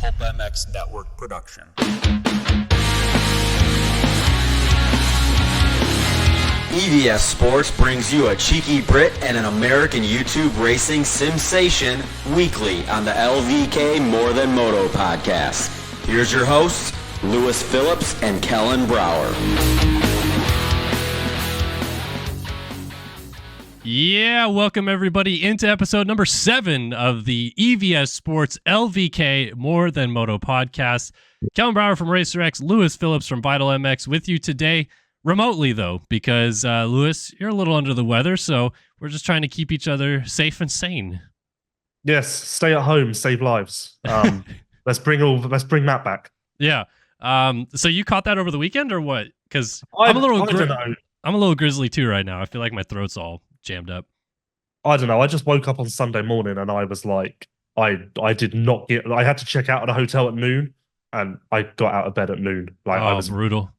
Pulp MX Network production. EVS Sports brings you a cheeky Brit and an American YouTube racing sensation weekly on the LVK More Than Moto podcast. Here's your hosts, Phillips and Kellen Brauer. Yeah, welcome everybody into episode number 7 of the EVS Sports LVK More Than Moto podcast. Kellen Brauer from Racer X, Phillips from Vital MX with you today. Remotely, though, because, Lewis, you're a little under the weather, so we're just trying to keep each other safe and sane. Yes, stay at home, save lives. Let's bring Matt back. Yeah. So you caught that over the weekend, or what? Because I'm a little grizzly, too, right now. I feel like my throat's all jammed up. I don't know. I just woke up on Sunday morning, and I was like, I had to check out at a hotel at noon, and I got out of bed at noon. I was brutal.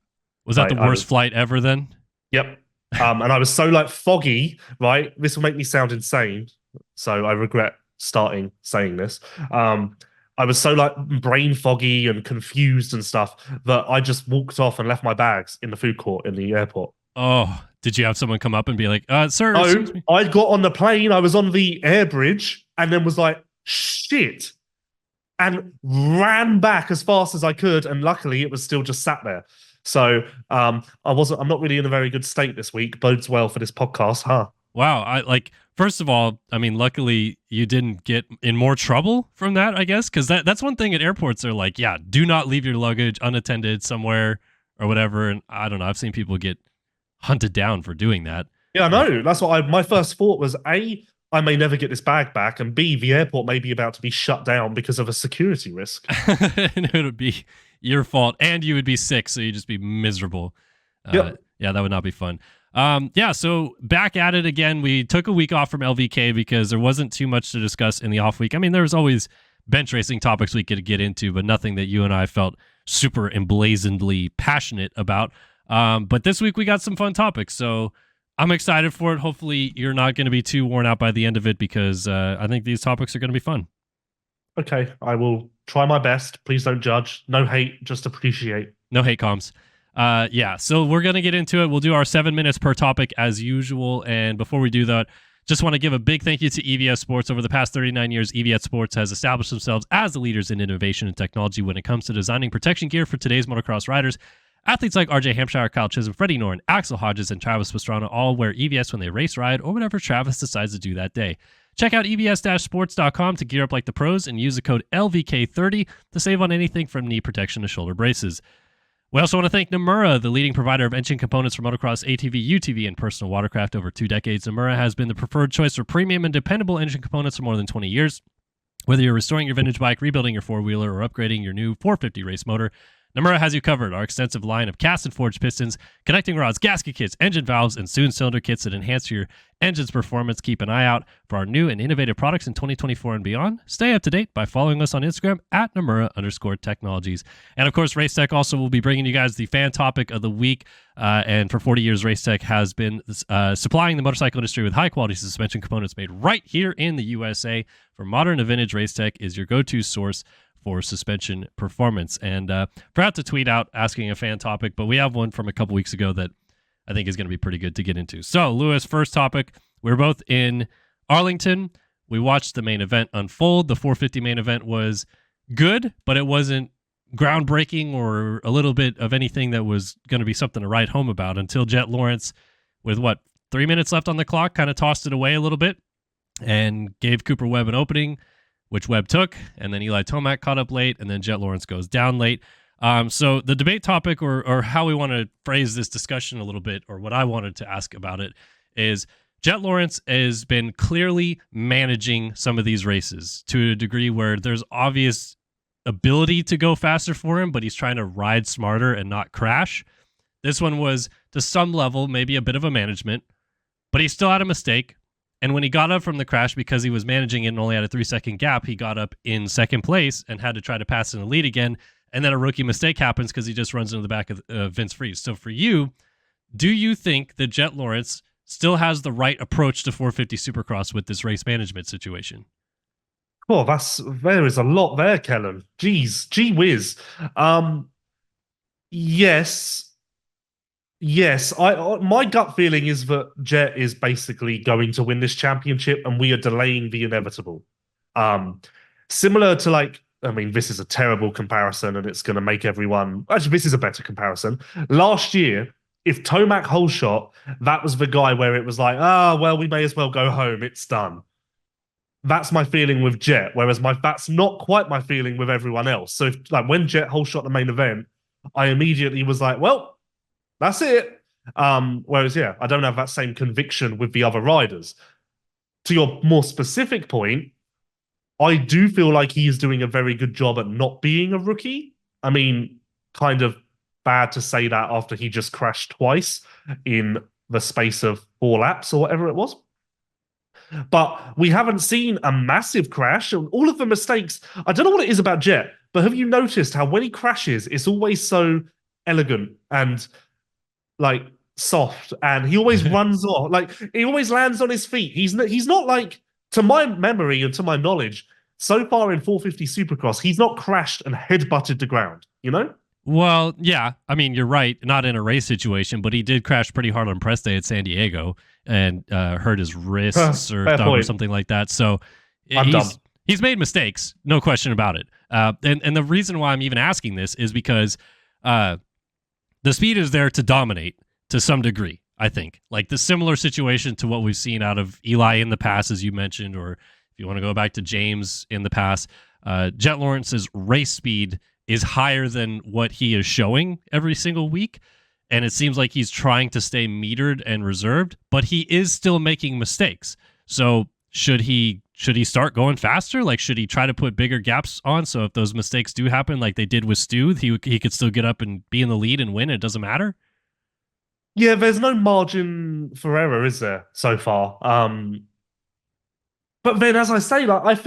Was that the worst flight ever then? Yep. And I was so foggy, right? This will make me sound insane. So I regret starting saying this. I was so brain foggy and confused and stuff that I just walked off and left my bags in the food court in the airport. Oh, did you have someone come up and be like, sir? No, I got on the plane. I was on the air bridge and then was like, shit. And ran back as fast as I could. And luckily it was still just sat there. So I'm not really in a very good state this week. Bodes well for this podcast, huh? Wow. First of all, I mean, luckily you didn't get in more trouble from that, I guess, because that's one thing at airports. Are like, yeah, do not leave your luggage unattended somewhere or whatever. And I don't know. I've seen people get hunted down for doing that. Yeah, I know. That's what my first thought was, A, I may never get this bag back, and B, the airport may be about to be shut down because of a security risk. And it would be your fault, and you would be sick, so you'd just be miserable. Yep. Yeah, that would not be fun. So back at it again. We took a week off from LVK because there wasn't too much to discuss in the off week. I mean, there was always bench racing topics we could get into, but nothing that you and I felt super emblazonedly passionate about. But this week we got some fun topics, so I'm excited for it. Hopefully you're not going to be too worn out by the end of it, because I think these topics are going to be fun. Okay, I will try my best. Please don't judge. No hate, just appreciate. No hate comms. So we're going to get into it. We'll do our 7 minutes per topic as usual. And before we do that, just want to give a big thank you to EVS Sports. Over the past 39 years, EVS Sports has established themselves as the leaders in innovation and technology when it comes to designing protection gear for today's motocross riders. Athletes like RJ Hampshire, Kyle Chisholm, Freddie Norton, Axel Hodges, and Travis Pastrana all wear EVS when they race, ride, or whatever Travis decides to do that day. Check out evs-sports.com to gear up like the pros and use the code LVK30 to save on anything from knee protection to shoulder braces. We also want to thank Namura, the leading provider of engine components for motocross, ATV, UTV, and personal watercraft. Over 2 decades, Namura has been the preferred choice for premium and dependable engine components for more than 20 years. Whether you're restoring your vintage bike, rebuilding your four-wheeler, or upgrading your new 450 race motor, Namura has you covered. Our extensive line of cast and forged pistons, connecting rods, gasket kits, engine valves, and soon cylinder kits that enhance your engine's performance. Keep an eye out for our new and innovative products in 2024 and beyond. Stay up to date by following us on Instagram at Namura_technologies. And of course, Racetech also will be bringing you guys the fan topic of the week. And for 40 years, Racetech has been supplying the motorcycle industry with high quality suspension components made right here in the USA. For modern and vintage, Racetech is your go-to source for suspension performance. And forgot to tweet out asking a fan topic, but we have one from a couple weeks ago that I think is going to be pretty good to get into. So, Lewis, first topic. We're both in Arlington. We watched the main event unfold. The 450 main event was good, but it wasn't groundbreaking or a little bit of anything that was going to be something to write home about until Jett Lawrence, with 3 minutes left on the clock, kind of tossed it away a little bit and gave Cooper Webb an opening, which Webb took, and then Eli Tomac caught up late, and then Jett Lawrence goes down late. So the debate topic, or how we want to phrase this discussion a little bit, or what I wanted to ask about it, is Jett Lawrence has been clearly managing some of these races to a degree where there's obvious ability to go faster for him, but he's trying to ride smarter and not crash. This one was, to some level, maybe a bit of a management, but he still had a mistake. And when he got up from the crash, because he was managing it and only had a 3-second gap, he got up in second place and had to try to pass in the lead again. And then a rookie mistake happens because he just runs into the back of Vince Freeze. So for you, do you think that Jett Lawrence still has the right approach to 450 Supercross with this race management situation? Oh, there is a lot there, Kellen. Jeez, gee whiz. Um, yes, yes. My gut feeling is that Jett is basically going to win this championship, and we are delaying the inevitable. Um, Similar to like, I mean, this is a terrible comparison, and it's going to make everyone. Actually, this is a better comparison. Last year, if Tomac whole shot, that was the guy where it was like, well, we may as well go home. It's done. That's my feeling with Jett, whereas that's not quite my feeling with everyone else. So if, like when Jett whole shot the main event, I immediately was like, well, that's it. Whereas yeah, I don't have that same conviction with the other riders. To your more specific point, I do feel like he is doing a very good job at not being a rookie. I mean, kind of bad to say that after he just crashed twice in the space of 4 laps or whatever it was. But we haven't seen a massive crash. All of the mistakes, I don't know what it is about Jett, but have you noticed how when he crashes, it's always so elegant and like soft, and he always runs off. Like he always lands on his feet. He's not like, to my memory and to my knowledge, so far in 450 Supercross, he's not crashed and head-butted the ground, you know? Well, yeah. I mean, you're right. Not in a race situation, but he did crash pretty hard on press day at San Diego and hurt his wrists or thumb or something like that. So he's made mistakes, no question about it. And the reason why I'm even asking this is because the speed is there to dominate to some degree, I think. Like the similar situation to what we've seen out of Eli in the past, as you mentioned, or if you want to go back to James in the past, Jett Lawrence's race speed is higher than what he is showing every single week. And it seems like he's trying to stay metered and reserved, but he is still making mistakes. So should he start going faster? Like, should he try to put bigger gaps on? So if those mistakes do happen, like they did with Stu, he could still get up and be in the lead and win. It doesn't matter. Yeah, there's no margin for error, is there, so far? But then, as I say, like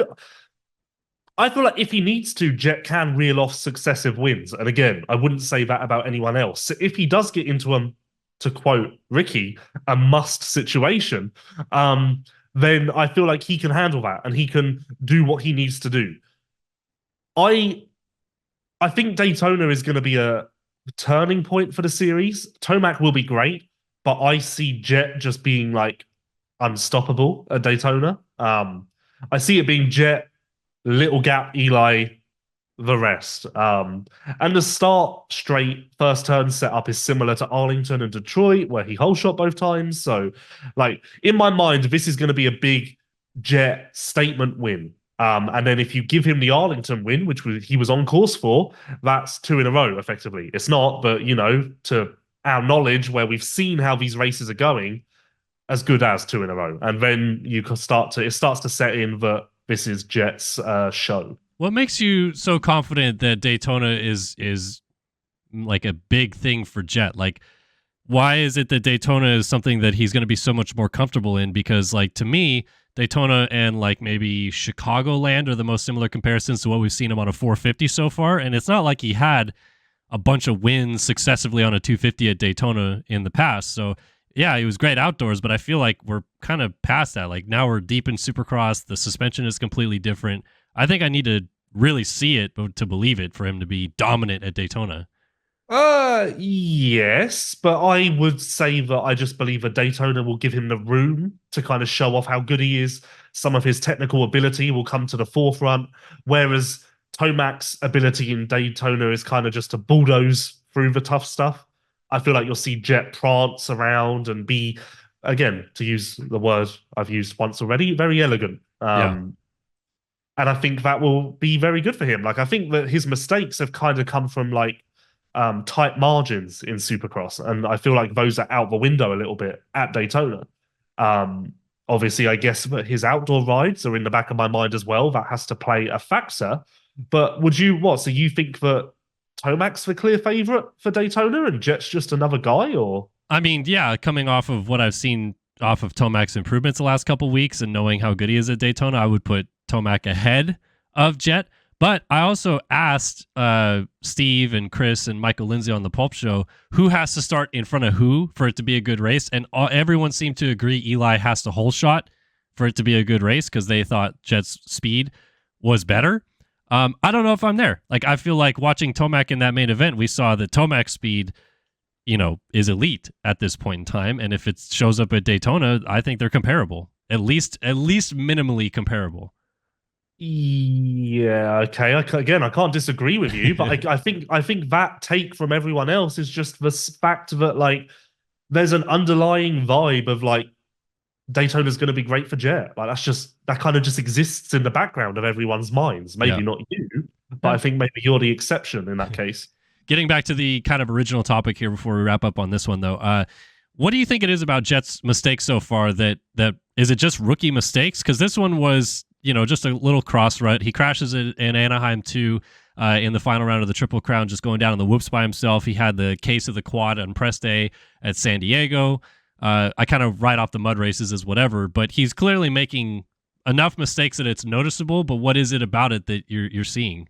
I feel like if he needs to, Jett can reel off successive wins. And again, I wouldn't say that about anyone else. So if he does get into to quote Ricky, a must situation, then I feel like he can handle that and he can do what he needs to do. I think Daytona is going to be a turning point for the series. Tomac will be great, but I see Jett just being like unstoppable at Daytona. I see it being Jett, little gap, Eli, the rest. And the start straight first turn setup is similar to Arlington and Detroit, where he whole shot both times. So, like, in my mind, this is going to be a big Jett statement win. And then if you give him the Arlington win, which he was on course for, that's 2 in a row, effectively. It's not, but, you know, to our knowledge, where we've seen how these races are going, as good as 2 in a row. And then it starts to set in that this is Jett's show. What makes you so confident that Daytona is like a big thing for Jett? Like, why is it that Daytona is something that he's going to be so much more comfortable in? Because, like, to me, Daytona and like maybe Chicagoland are the most similar comparisons to what we've seen him on a 450 so far. And it's not like he had a bunch of wins successively on a 250 at Daytona in the past. So yeah, he was great outdoors, but I feel like we're kind of past that. Like now we're deep in Supercross. The suspension is completely different. I think I need to really see it to believe it for him to be dominant at Daytona. Yes, but I would say that I just believe that Daytona will give him the room to kind of show off how good he is. Some of his technical ability will come to the forefront, whereas Tomac's ability in Daytona is kind of just to bulldoze through the tough stuff. I feel like you'll see Jett prance around and be, again, to use the word I've used once already, very elegant. And I think that will be very good for him. Like, I think that his mistakes have kind of come from like tight margins in Supercross, and I feel like those are out the window a little bit at Daytona. Obviously, I guess that his outdoor rides are in the back of my mind as well. That has to play a factor. But so you think that Tomac's the clear favorite for Daytona and Jett's just another guy, or? I mean, yeah, coming off of what I've seen off of Tomac's improvements the last couple of weeks and knowing how good he is at Daytona, I would put Tomac ahead of Jett. But I also asked Steve and Chris and Michael Lindsay on the Pulp Show who has to start in front of who for it to be a good race, and everyone seemed to agree Eli has to whole shot for it to be a good race because they thought Jett's speed was better. I don't know if I'm there. Like, I feel like watching Tomac in that main event, we saw that Tomac's speed, is elite at this point in time. And if it shows up at Daytona, I think they're comparable, at least minimally comparable. Yeah, okay. Again, I can't disagree with you, but I think that take from everyone else is just the fact that like there's an underlying vibe of like Daytona's going to be great for Jett. Like that kind of just exists in the background of everyone's minds. Maybe not you, but I think maybe you're the exception in that case. Getting back to the kind of original topic here before we wrap up on this one, though, what do you think it is about Jett's mistakes so far that is it just rookie mistakes? Because this one was, just a little cross rut. He crashes in Anaheim too in the final round of the Triple Crown, just going down on the whoops by himself. He had the case of the quad on press day at San Diego. I kind of write off the mud races as whatever, but he's clearly making enough mistakes that it's noticeable. But what is it about it that you're seeing?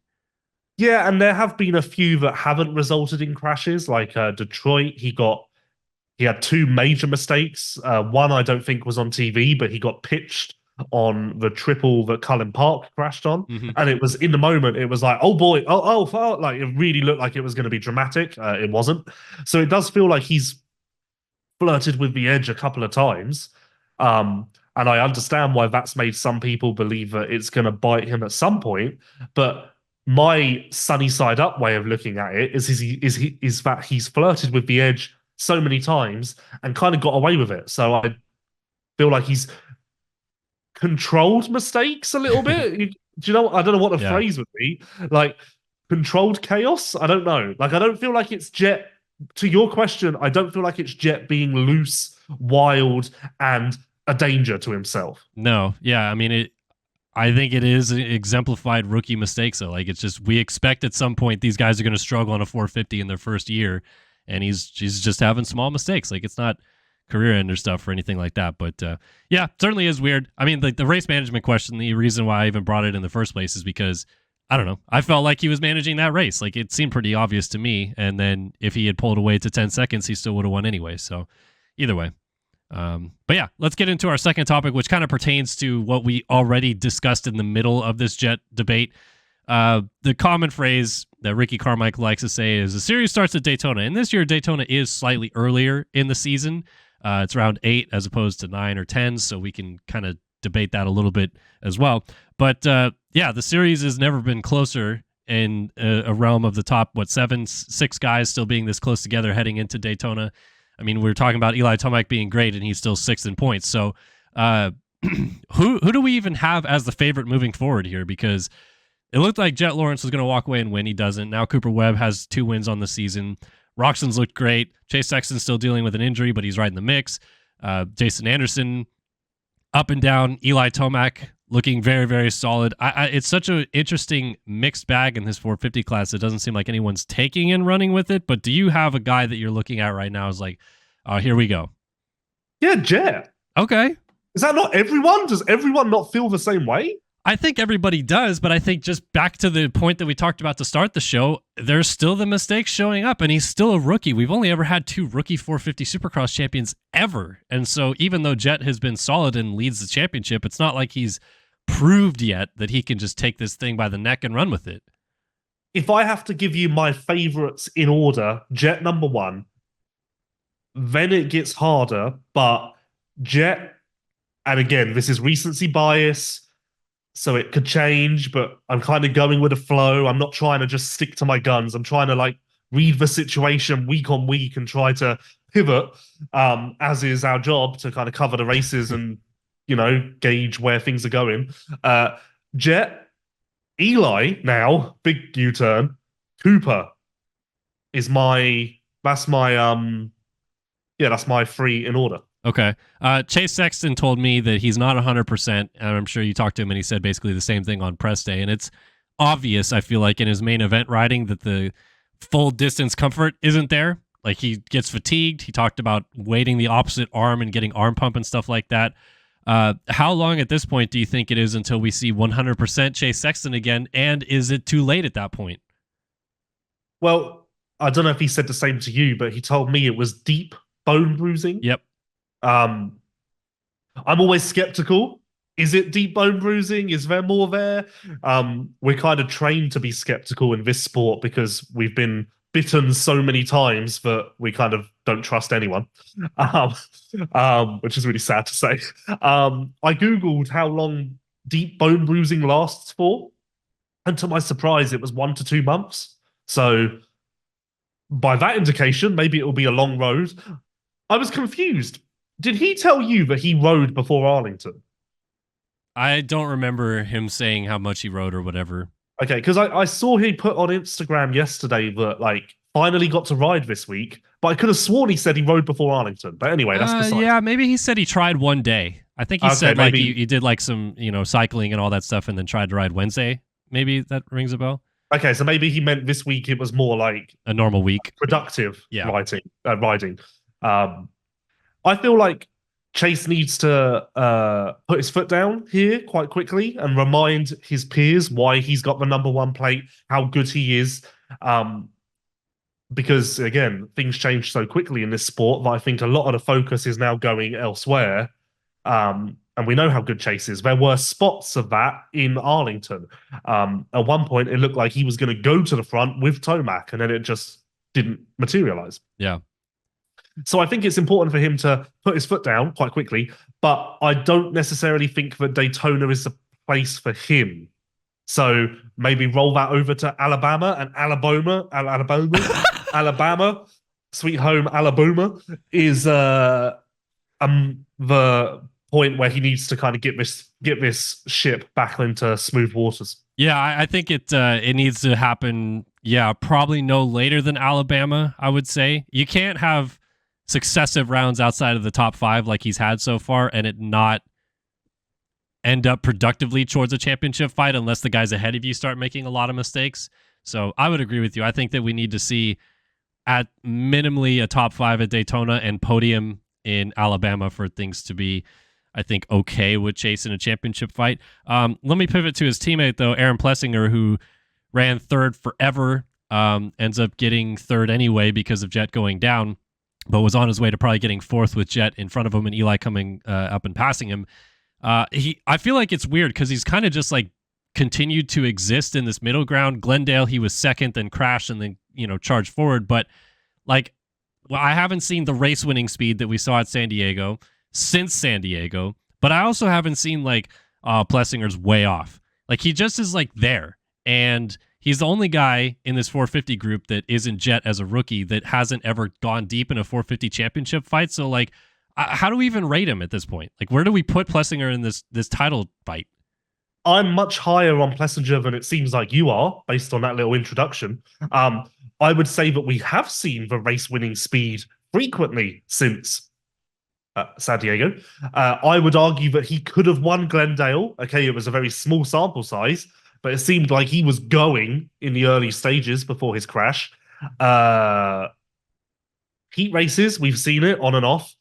Yeah, and there have been a few that haven't resulted in crashes. Like Detroit, he had two major mistakes. One I don't think was on TV, but he got pitched on the triple that Cullen Park crashed on, and it was in the moment. It was like, oh boy, oh, like it really looked like it was going to be dramatic. It wasn't. So it does feel like he's flirted with the edge a couple of times. And I understand why that's made some people believe that it's going to bite him at some point. But my sunny side up way of looking at it is that he's flirted with the edge so many times and kind of got away with it. So I feel like he's controlled mistakes a little bit. Do you know? I don't know what the phrase would be. Like controlled chaos. I don't know. Like I don't feel like it's Jett. To your question, I don't feel like it's Jett being loose, wild, and a danger to himself. No, yeah, I mean, I think it is exemplified rookie mistakes. So, like, it's just we expect at some point these guys are going to struggle on a 450 in their first year, and he's just having small mistakes. Like, it's not career ender stuff or anything like that. But yeah, certainly is weird. I mean, like the race management question, the reason why I even brought it in the first place is because I don't know. I felt like he was managing that race. Like it seemed pretty obvious to me. And then if he had pulled away to 10 seconds, he still would have won anyway. So either way. But yeah, let's get into our second topic, which kind of pertains to what we already discussed in the middle of this Jett debate. The common phrase that Ricky Carmichael likes to say is the series starts at Daytona. And this year, Daytona is slightly earlier in the season. It's around 8 as opposed to 9 or 10. So we can kind of debate that a little bit as well. But yeah, the series has never been closer in a realm of the top, 6 guys still being this close together heading into Daytona. I mean, we were talking about Eli Tomac being great, and he's still 6th in points. So who do we even have as the favorite moving forward here? Because it looked like Jett Lawrence was going to walk away and win. He doesn't. Now Cooper Webb has 2 wins on the season. Roxon's looked great. Chase Sexton's still dealing with an injury, but he's right in the mix. Jason Anderson, up and down. Eli Tomac looking very, very solid. It's such an interesting mixed bag in this 450 class. It doesn't seem like anyone's taking and running with it. But do you have a guy that you're looking at right now is like, here we go? Yeah, Jett. Okay. Is that not everyone? Does everyone not feel the same way? I think everybody does, but I think just back to the point that we talked about to start the show, there's still the mistakes showing up, and he's still a rookie. We've only ever had 2 rookie 450 Supercross champions ever. And so even though Jett has been solid and leads the championship, it's not like he's proved yet that he can just take this thing by the neck and run with it. If I have to give you my favorites in order, Jett number 1, then it gets harder, but Jett, and again, this is recency bias, so it could change, but I'm kind of going with the flow. I'm not trying to just stick to my guns. I'm trying to like read the situation week on week and try to pivot, as is our job to kind of cover the races and, gauge where things are going. Jett, Eli now, big U-turn. Cooper is that's my 3 in order. Okay. Chase Sexton told me that he's not 100%, and I'm sure you talked to him and he said basically the same thing on press day. And it's obvious, I feel like, in his main event riding that the full distance comfort isn't there. Like he gets fatigued. He talked about weighting the opposite arm and getting arm pump and stuff like that. How long at this point do you think it is until we see 100% Chase Sexton again? And is it too late at that point? Well, I don't know if he said the same to you, but he told me it was deep bone bruising. Yep. I'm always skeptical Is it deep bone bruising? Is there more there? We're kind of trained to be skeptical in this sport because we've been bitten so many times that we kind of don't trust anyone, um, which is really sad to say. I Googled how long deep bone bruising lasts for, and to my surprise, it was 1 to 2 months. So by that indication, maybe it will be a long road. I was confused. Did he tell you that he rode before Arlington? I don't remember him saying how much he rode or whatever. Okay, because I saw he put on Instagram yesterday that like finally got to ride this week, but I could have sworn he said he rode before Arlington. But anyway, that's besides. Yeah, maybe he said he tried one day. I think he said like he did like some cycling and all that stuff, and then tried to ride Wednesday. Maybe that rings a bell. Okay, so maybe he meant this week it was more like a normal week, productive riding. I feel like Chase needs to put his foot down here quite quickly and remind his peers why he's got the number 1 plate, how good he is. Because, again, things change so quickly in this sport that I think a lot of the focus is now going elsewhere. And we know how good Chase is. There were spots of that in Arlington. At one point, it looked like he was going to go to the front with Tomac, and then it just didn't materialize. Yeah. So I think it's important for him to put his foot down quite quickly, but I don't necessarily think that Daytona is the place for him. So maybe roll that over to Alabama, and Alabama, sweet home Alabama is the point where he needs to kind of get this ship back into smooth waters. Yeah, I think it needs to happen. Yeah, probably no later than Alabama. I would say you can't have successive rounds outside of the top 5 like he's had so far and it not end up productively towards a championship fight unless the guys ahead of you start making a lot of mistakes. So I would agree with you. I think that we need to see at minimally a top 5 at Daytona and podium in Alabama for things to be, I think, okay with Chase in a championship fight. Let me pivot to his teammate, though, Aaron Plessinger, who ran 3rd forever, ends up getting 3rd anyway because of Jett going down, but was on his way to probably getting 4th with Jett in front of him and Eli coming up and passing him. I feel like it's weird because he's kind of just like continued to exist in this middle ground. Glendale, he was 2nd, then crashed and then, charged forward. But like, I haven't seen the race winning speed that we saw at San Diego since San Diego, but I also haven't seen like Plessinger's way off. Like he just is like there. And he's the only guy in this 450 group that isn't Jett as a rookie that hasn't ever gone deep in a 450 championship fight. So like, how do we even rate him at this point? Like, where do we put Plessinger in this title fight? I'm much higher on Plessinger than it seems like you are, based on that little introduction. I would say that we have seen the race-winning speed frequently since San Diego. I would argue that he could have won Glendale. Okay, it was a very small sample size, but it seemed like he was going in the early stages before his crash. Heat races, we've seen it on and off.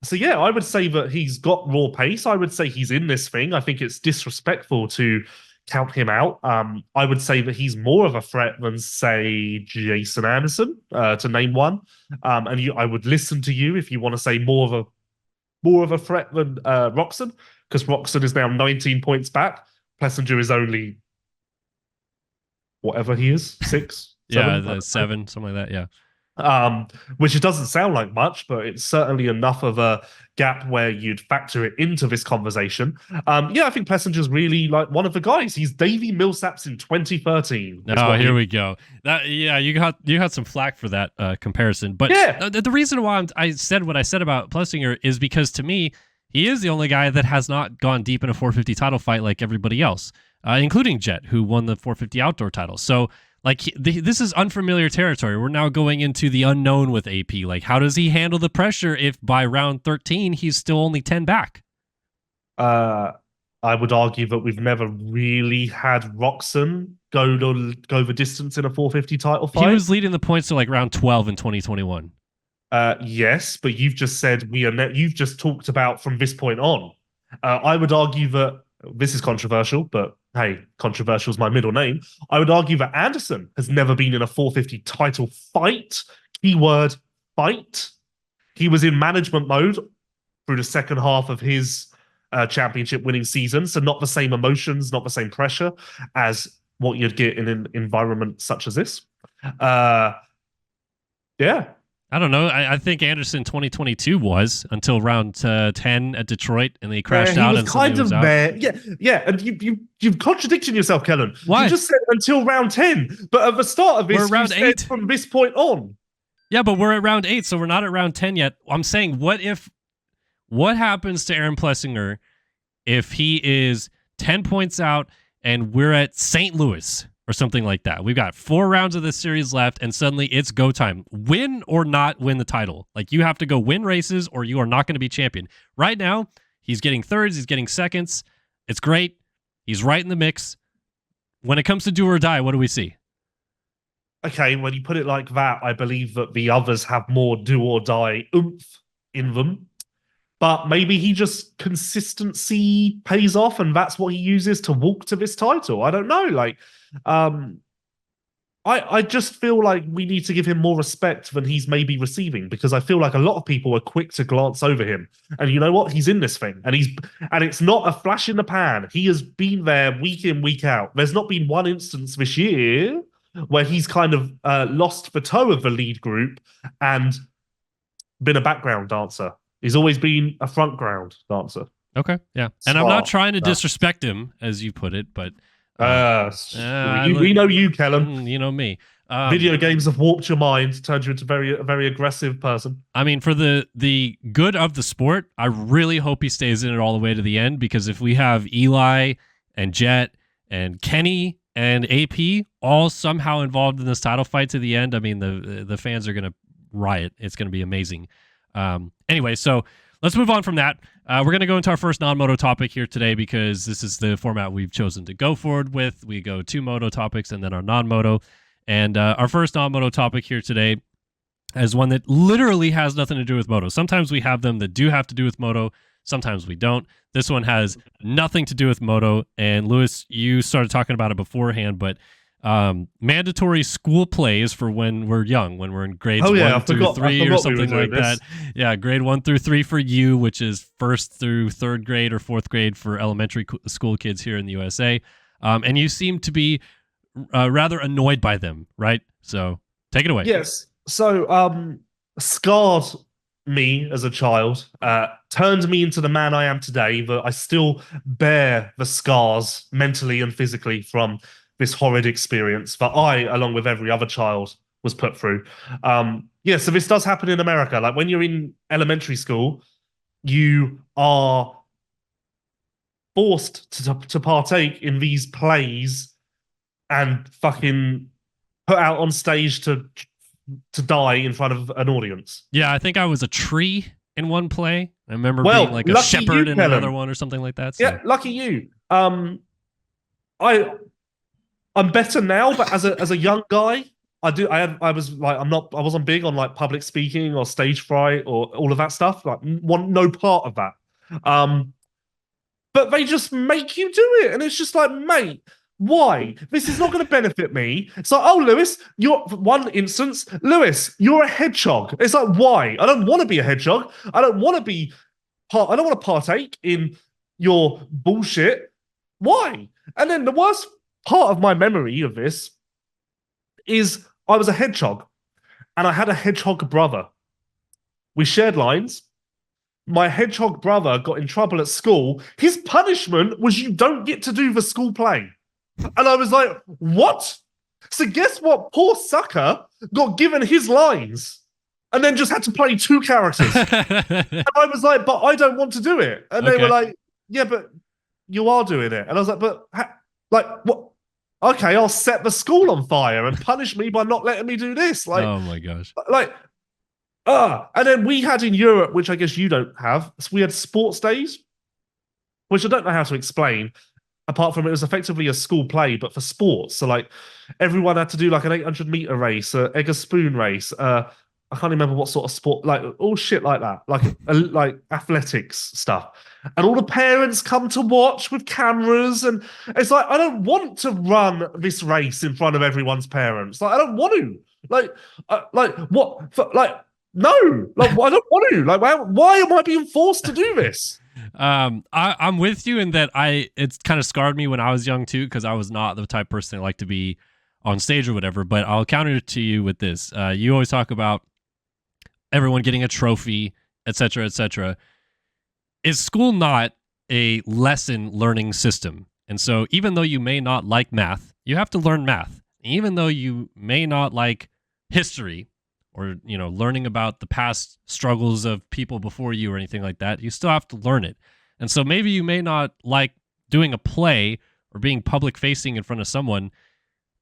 So yeah, I would say that he's got raw pace. I would say he's in this thing. I think it's disrespectful to count him out. I would say that he's more of a threat than, say, Jason Anderson, to name one. And I would listen to you if you want to say more of a threat than Roxon, because Roxon is now 19 points back. Plessinger is only whatever he is, 6, 7? Yeah, 7, something like that. Yeah. Which it doesn't sound like much, but it's certainly enough of a gap where you'd factor it into this conversation. I think Plessinger's really like one of the guys. He's Davey Millsaps in 2013. Oh, here we go. You got some flack for that comparison, but the reason why I said what I said about Plessinger is because to me, he is the only guy that has not gone deep in a 450 title fight like everybody else, including Jett, who won the 450 outdoor title. So. Like, this is unfamiliar territory. We're now going into the unknown with AP. Like, how does he handle the pressure if by round 13 he's still only 10 back? I would argue that we've never really had Roxon go the distance in a 450 title fight. He was leading the points to like round 12 in 2021. Yes, but you've just said you've just talked about from this point on. I would argue that this is controversial, but hey, controversial is my middle name. I would argue that Anderson has never been in a 450 title fight. Keyword fight. He was in management mode through the second half of his championship winning season. So not the same emotions, not the same pressure as what you'd get in an environment such as this. Yeah. I don't know. I think Anderson 2022 was until round 10 at Detroit, and they crashed out. He was kind of there. Yeah. And you've contradicted yourself, Kellen. Why? You just said until round 10, but at the start of this, we're round 8 from this point on. Yeah, but we're at round 8, so we're not at round 10 yet. I'm saying, what happens to Aaron Plessinger if he is 10 points out and we're at St. Louis or something like that? We've got 4 rounds of this series left, and suddenly it's go time. Win or not win the title. Like, you have to go win races or you are not going to be champion. Right now, he's getting thirds, he's getting seconds. It's great. He's right in the mix. When it comes to do or die, what do we see? Okay, when you put it like that, I believe that the others have more do or die oomph in them. But maybe he just consistency pays off, and that's what he uses to walk to this title. I don't know. Like, I just feel like we need to give him more respect than he's maybe receiving, because I feel like a lot of people are quick to glance over him. And you know what? He's in this thing, and it's not a flash in the pan. He has been there week in, week out. There's not been one instance this year where he's kind of lost the toe of the lead group and been a background dancer. He's always been a front ground dancer. Okay, yeah. And I'm not trying to disrespect him, as you put it, but... we know you, Kellen. You know me. Video games have warped your mind, turned you into a very aggressive person. I mean, for the good of the sport, I really hope he stays in it all the way to the end, because if we have Eli and Jett and Kenny and AP all somehow involved in this title fight to the end, I mean, the fans are going to riot. It's going to be amazing. Anyway, so let's move on from that. We're going to go into our first non-moto topic here today, because this is the format we've chosen to go forward with. We go 2 moto topics and then our non-moto. And our first non-moto topic here today is one that literally has nothing to do with moto. Sometimes we have them that do have to do with moto. Sometimes we don't. This one has nothing to do with moto. And Lewis, you started talking about it beforehand, but mandatory school plays for when we're young, when we're in grades 1 through 3 or something like that. Yeah, grade 1 through 3 for you, which is 1st through 3rd grade or 4th grade for elementary school kids here in the USA. And you seem to be rather annoyed by them, right? So take it away. Yes. So scarred me as a child, turned me into the man I am today, that I still bear the scars mentally and physically from this horrid experience that I, along with every other child, was put through. So this does happen in America. Like, when you're in elementary school, you are forced to partake in these plays and fucking put out on stage to die in front of an audience. Yeah, I think I was a tree in one play. I remember being like a shepherd in another one or something like that. So. Yeah, lucky you. I'm better now, but as a young guy, I wasn't big on like public speaking or stage fright or all of that stuff. Like, no part of that. But they just make you do it, and it's just like, mate, why? This is not going to benefit me. It's like, oh, Lewis, you're a hedgehog. It's like, why? I don't want to be a hedgehog. I don't want to partake in your bullshit. Why? And then the worst part of my memory of this is I was a hedgehog, and I had a hedgehog brother. We shared lines. My hedgehog brother got in trouble at school. His punishment was you don't get to do the school play. And I was like, what? So guess what? Poor sucker got given his lines and then just had to play 2 characters. And I was like, but I don't want to do it. And they were like, yeah, but you are doing it. And I was like, but what? Okay, I'll set the school on fire and punish me by not letting me do this. Like, oh my gosh. And then we had in Europe, which I guess you don't have, so we had sports days, which I don't know how to explain, apart from it was effectively a school play, but for sports. So like, everyone had to do like an 800-meter race, an egg a spoon race. I can't remember what sort of sport, like all shit like that, like athletics stuff. And all the parents come to watch with cameras, and it's like, I don't want to run this race in front of everyone's parents. Like, I don't want to. No, like, I don't want to. Like, why am I being forced to do this? I'm with you in that it's kind of scarred me when I was young too, because I was not the type of person that liked to be on stage or whatever. But I'll counter it to you with this. You always talk about everyone getting a trophy, etc., etc. Is school not a lesson learning system? And so even though you may not like math, you have to learn math. Even though you may not like history or, learning about the past struggles of people before you or anything like that, you still have to learn it. And so maybe you may not like doing a play or being public facing in front of someone,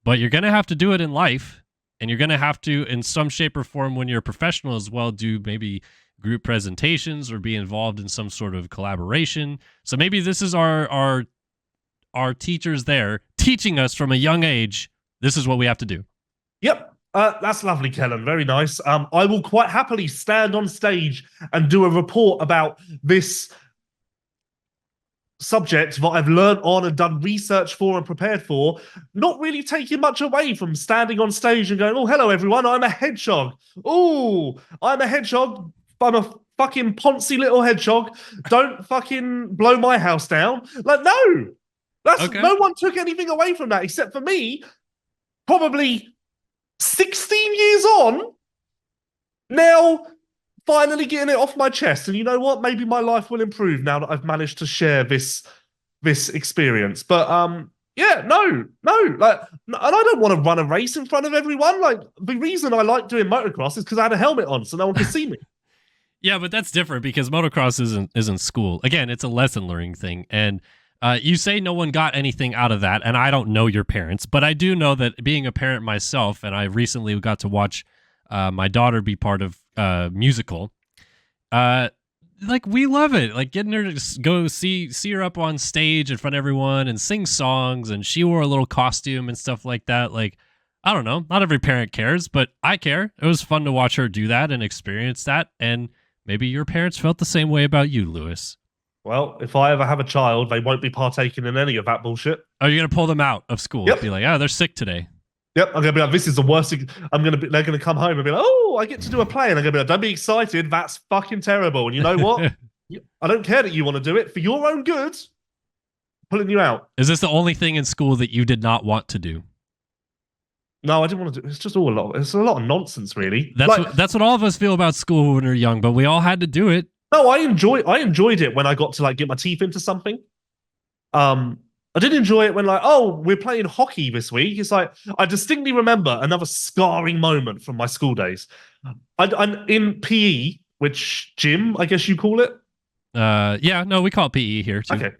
but you're going to have to do it in life. And you're going to have to, in some shape or form, when you're a professional as well, do maybe group presentations or be involved in some sort of collaboration. So maybe this is our teachers there teaching us from a young age, this is what we have to do. Yep. That's lovely, Kellen. Very nice. I will quite happily stand on stage and do a report about this subject that I've learned on and done research for and prepared for, not really taking much away from standing on stage and going, oh, hello, everyone, I'm a hedgehog. Oh, I'm a hedgehog. I'm a fucking poncy little hedgehog. Don't fucking blow my house down. Like, no. No one took anything away from that except for me, probably 16 years on, now finally getting it off my chest. And you know what? Maybe my life will improve now that I've managed to share this experience. But no. Like, and I don't want to run a race in front of everyone. Like, the reason I like doing motocross is because I had a helmet on, so no one could see me. Yeah, but that's different because motocross isn't school. Again, it's a lesson learning thing. And you say no one got anything out of that, and I don't know your parents, but I do know that being a parent myself, and I recently got to watch my daughter be part of a musical. Like, we love it. Like, getting her to go see her up on stage in front of everyone and sing songs, and she wore a little costume and stuff like that. Like, I don't know. Not every parent cares, but I care. It was fun to watch her do that and experience that, and maybe your parents felt the same way about you, Lewis. Well, if I ever have a child, they won't be partaking in any of that bullshit. Oh, you're going to pull them out of school? Yep. Be like, they're sick today. Yep, I'm going to be like, this is the worst thing. They're going to come home and be like, oh, I get to do a play. And I'm going to be like, don't be excited. That's fucking terrible. And you know what? I don't care that you want to do it. For your own good, pulling you out. Is this the only thing in school that you did not want to do? No, I didn't want to do it. It's just it's a lot of nonsense, really. That's what all of us feel about school when we're young, but we all had to do it. No, I enjoyed it when I got to get my teeth into something. I did enjoy it when we're playing hockey this week. It's like, I distinctly remember another scarring moment from my school days. I'm in PE, which gym, I guess you call it. We call it PE here too. Okay.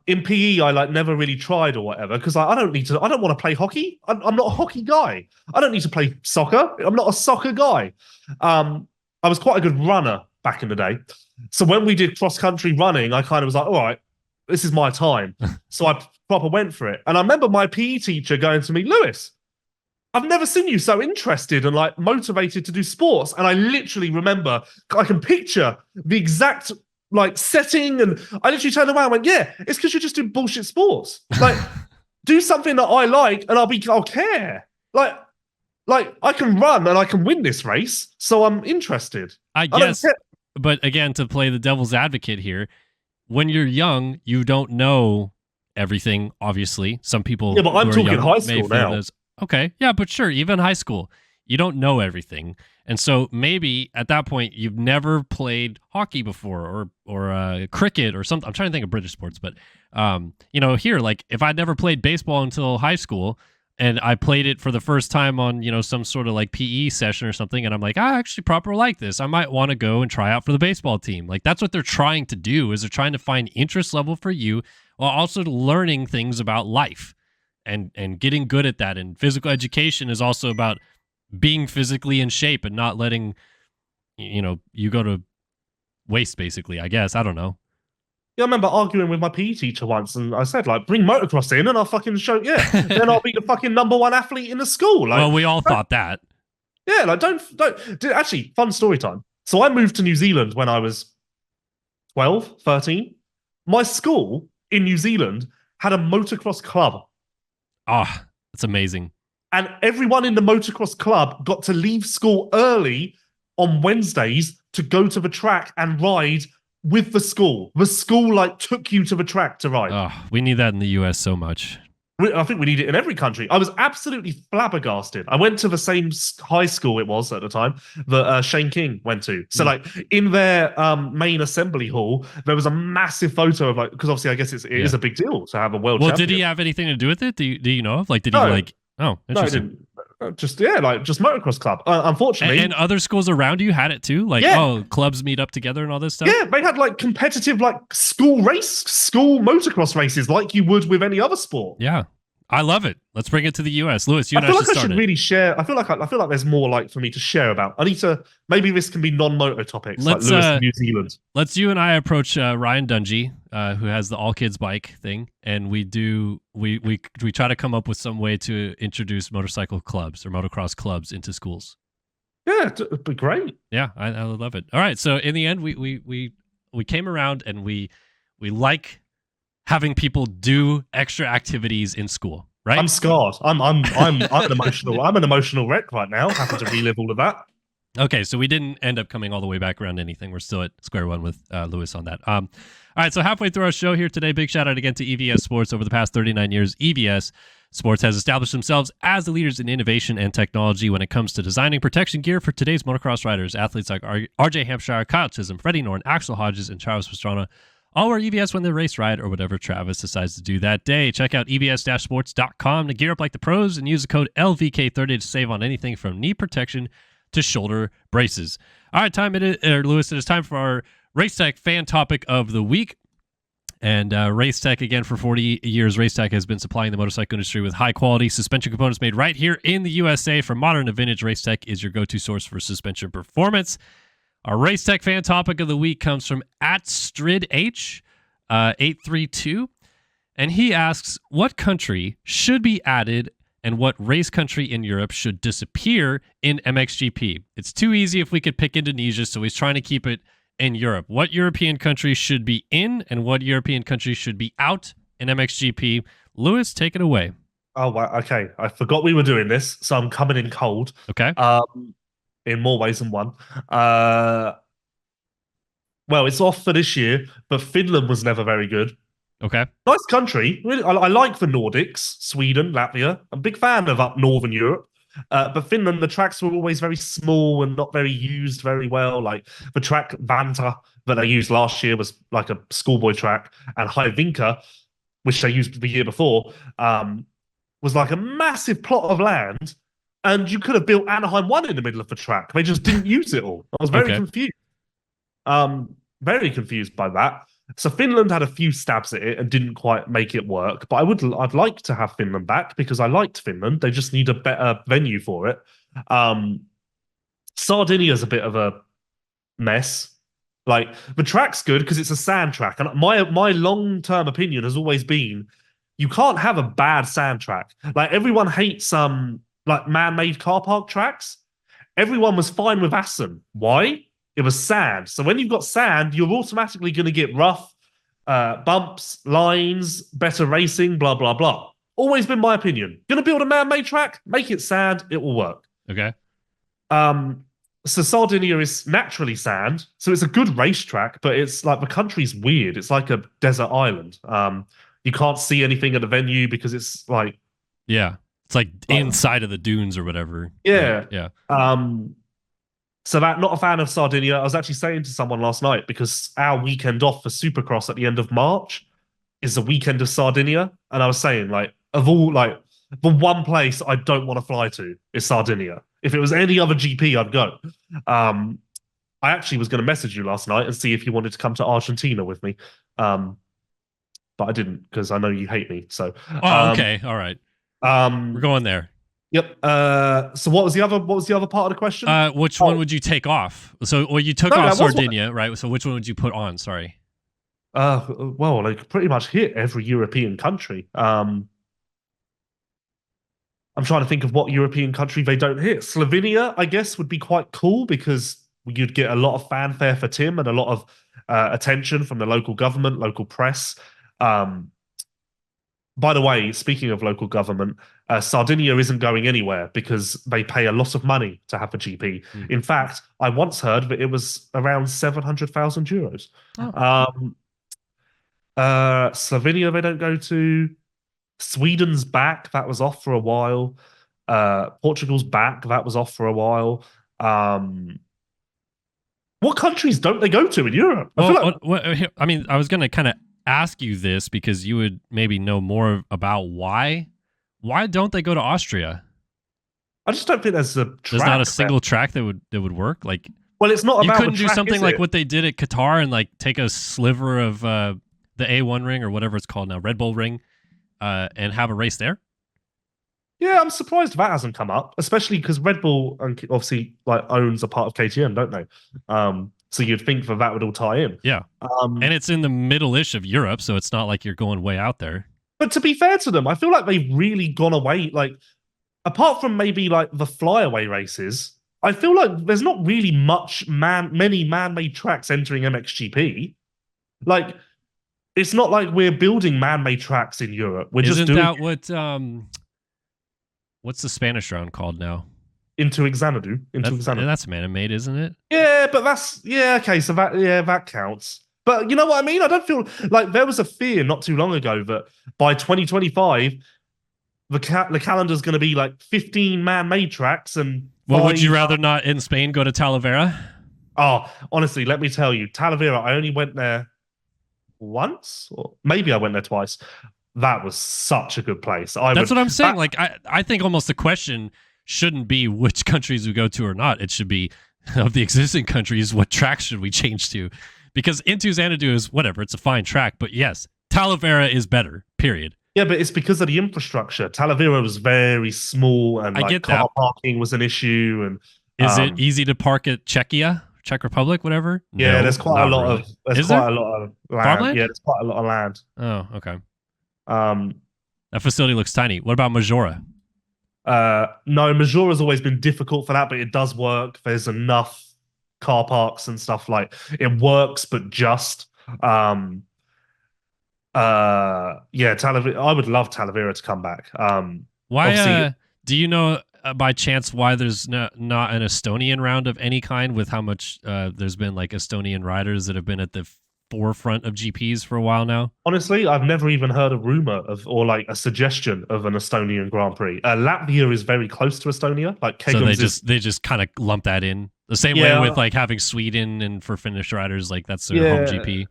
In PE, I never really tried or whatever because I don't want to play hockey. I'm not a hockey guy. I don't need to play soccer. I'm not a soccer guy. I was quite a good runner back in the day. So when we did cross-country running, I kind of was like, all right, this is my time. So I proper went for it. And I remember my PE teacher going to me, Lewis, I've never seen you so interested and motivated to do sports. And I literally remember, I can picture the exact setting, and I literally turned around and went, yeah, it's because you're just doing bullshit sports. Do something that I like and I'll care. I can run and I can win this race, so I'm interested. I guess. But again, to play the devil's advocate here, when you're young, you don't know everything, obviously. Some people. Yeah, but I'm talking high school now. Okay. Yeah, but sure, even high school, you don't know everything. And so maybe at that point, you've never played hockey before or cricket or something. I'm trying to think of British sports, but, here, if I'd never played baseball until high school, and I played it for the first time on, some sort of PE session or something. And I'm like, I actually proper like this. I might want to go and try out for the baseball team. That's what they're trying to do, is they're trying to find interest level for you while also learning things about life and getting good at that. And physical education is also about being physically in shape and not letting, you go to waste, basically, I guess. I don't know. Yeah, I remember arguing with my PE teacher once, and I said, bring motocross in, and I'll fucking show, then I'll be the fucking number one athlete in the school. Well, we all thought that. Yeah, actually, fun story time. So I moved to New Zealand when I was 12, 13. My school in New Zealand had a motocross club. Ah, that's amazing. And everyone in the motocross club got to leave school early on Wednesdays to go to the track and ride with the school. The school like took you to the track to ride. Oh, we need that in the US so much. I think we need it in every country. I was absolutely flabbergasted. I went to the same high school it was at the time that Shane King went to. So, like, in their main assembly hall, there was a massive photo of, like, because obviously I guess it is a big deal to have a world champion. Did he have anything to do with it? Do you know of? Like, did he, like, oh, interesting. No, he didn't. Just motocross club. Unfortunately, and other schools around you had it too. Like, clubs meet up together and all this stuff. Yeah, they had like competitive, like school motocross races, like you would with any other sport. Yeah, I love it. Let's bring it to the US. Lewis, you and I feel like I should really share. I feel like there's more like for me to share about. I need to. Maybe this can be non-moto topics, like Lewis, New Zealand. Let's you and I approach Ryan Dungey, who has the all kids bike thing, and we try to come up with some way to introduce motorcycle clubs or motocross clubs into schools. Yeah, it'd be great. Yeah, I would love it. All right, so in the end, we came around and we like having people do extra activities in school, right? I'm scarred. I'm an emotional. I'm an emotional wreck right now. Having to relive all of that. Okay, so we didn't end up coming all the way back around to anything. We're still at square one with Lewis on that. All right, so halfway through our show here today, big shout out again to EVS Sports. Over the past 39 years, EVS Sports has established themselves as the leaders in innovation and technology when it comes to designing protection gear for today's motocross riders. Athletes like RJ Hampshire, Kyle Chisholm, Freddie Norn, Axel Hodges, and Travis Pastrana all wear EVS when they race, ride, or whatever Travis decides to do that day. Check out evs-sports.com to gear up like the pros and use the code LVK30 to save on anything from knee protection to shoulder braces. All right, Lewis, it is time for our Race Tech fan topic of the week. And Race Tech, again, for 40 years, Race Tech has been supplying the motorcycle industry with high-quality suspension components made right here in the USA. From modern to vintage, Race Tech is your go-to source for suspension performance. Our Race Tech fan topic of the week comes from @StridH832, and he asks, what country should be added and what race country in Europe should disappear in MXGP? It's too easy if we could pick Indonesia, so he's trying to keep it in Europe. What European country should be in and what European country should be out in MXGP? Lewis, take it away. Oh, wow. Okay. I forgot we were doing this, so I'm coming in cold. Okay. In more ways than one. Well, it's off for this year, but Finland was never very good. Okay. Nice country. Really, I like the Nordics, Sweden, Latvia. I'm a big fan of up northern Europe. But Finland, the tracks were always very small and not very used very well. Like the track Vanta that they used last year was like a schoolboy track, and Hyvinka, which they used the year before, was like a massive plot of land. And you could have built Anaheim 1 in the middle of the track. They just didn't use it all. I was very confused. Very confused by that. So Finland had a few stabs at it and didn't quite make it work. But I'd like to have Finland back because I liked Finland. They just need a better venue for it. Sardinia's a bit of a mess. Like the track's good because it's a sand track. And my long-term opinion has always been you can't have a bad sand track. Like everyone hates like man-made car park tracks. Everyone was fine with Assen. Why? It was sand. So when you've got sand, you're automatically going to get rough bumps, lines, better racing, blah, blah, blah. Always been my opinion. Going to build a man-made track? Make it sand. It will work. Okay. So Sardinia is naturally sand. So it's a good racetrack, but it's like the country's weird. It's like a desert island. You can't see anything at the venue because it's like... Yeah. It's like inside of the dunes or whatever. Yeah. Yeah. So not a fan of Sardinia. I was actually saying to someone last night because our weekend off for Supercross at the end of March is the weekend of Sardinia. And I was saying, like, of all, like, the one place I don't want to fly to is Sardinia. If it was any other GP, I'd go. I actually was going to message you last night and see if you wanted to come to Argentina with me. But I didn't because I know you hate me. So, okay. All right. We're going there. Yep. So what was the other part of the question? Which one would you take off? So, you took off Sardinia, right? So which one would you put on? Sorry. Well, like pretty much hit every European country. I'm trying to think of what European country they don't hit. Slovenia, I guess, would be quite cool because you'd get a lot of fanfare for Tim and a lot of attention from the local government, local press. By the way, speaking of local government, Sardinia isn't going anywhere because they pay a lot of money to have a GP. Hmm. In fact, I once heard that it was around 700,000 euros. Oh. Slovenia, they don't go to. Sweden's back. That was off for a while. Portugal's back. That was off for a while. What countries don't they go to in Europe? I mean, I was going to kind of ask you this because you would maybe know more about why. Why don't they go to Austria? I just don't think there's a track. There's not a single track that would work. Like, well, it's not about you couldn't the track, do something is like it? what they did at Qatar and like take a sliver of the A1 ring or whatever it's called now, Red Bull ring, and have a race there. Yeah, I'm surprised that hasn't come up, especially because Red Bull obviously like owns a part of KTM, don't they? So you'd think that would all tie in. Yeah, and it's in the middle-ish of Europe, so it's not like you're going way out there. But to be fair to them, I feel like they've really gone away. Like, apart from maybe like the flyaway races, I feel like there's not really many man-made tracks entering MXGP. Like, it's not like we're building man-made tracks in Europe. We're Isn't just doing that what what's the Spanish round called now? into Xanadu. That's man-made, isn't it? Yeah, but okay. So that counts. But you know what I mean? I don't feel like there was a fear not too long ago that by 2025 the calendar's going to be like 15 man-made tracks and. Well, would you rather not in Spain go to Talavera? Oh, honestly, let me tell you, Talavera. I only went there once, or maybe I went there twice. That was such a good place. That's what I'm saying. Like, I think almost the question shouldn't be which countries we go to or not. It should be of the existing countries, what tracks should we change to? Because into Xanadu is whatever. It's a fine track. But yes, Talavera is better, period. Yeah, but it's because of the infrastructure. Talavera was very small and like car parking was an issue. And is it easy to park at Czechia, Czech Republic, whatever? Yeah, no, there's quite a lot really. of there's quite a lot of land. Farmland? Yeah, there's quite a lot of land. Oh, okay. That facility looks tiny. What about Majora? No, Majora's always been difficult for that, but it does work. There's enough car parks and stuff like it works, but just Talavera. I would love Talavera to come back. Why? Do you know by chance why there's not an Estonian round of any kind? With how much there's been like Estonian riders that have been at the forefront of GPs for a while now. Honestly, I've never even heard a rumor of or like a suggestion of an Estonian Grand Prix. Latvia is very close to Estonia. Like Kegums so they just kind of lump that in the same way with like having Sweden and for Finnish riders, like that's their home GP.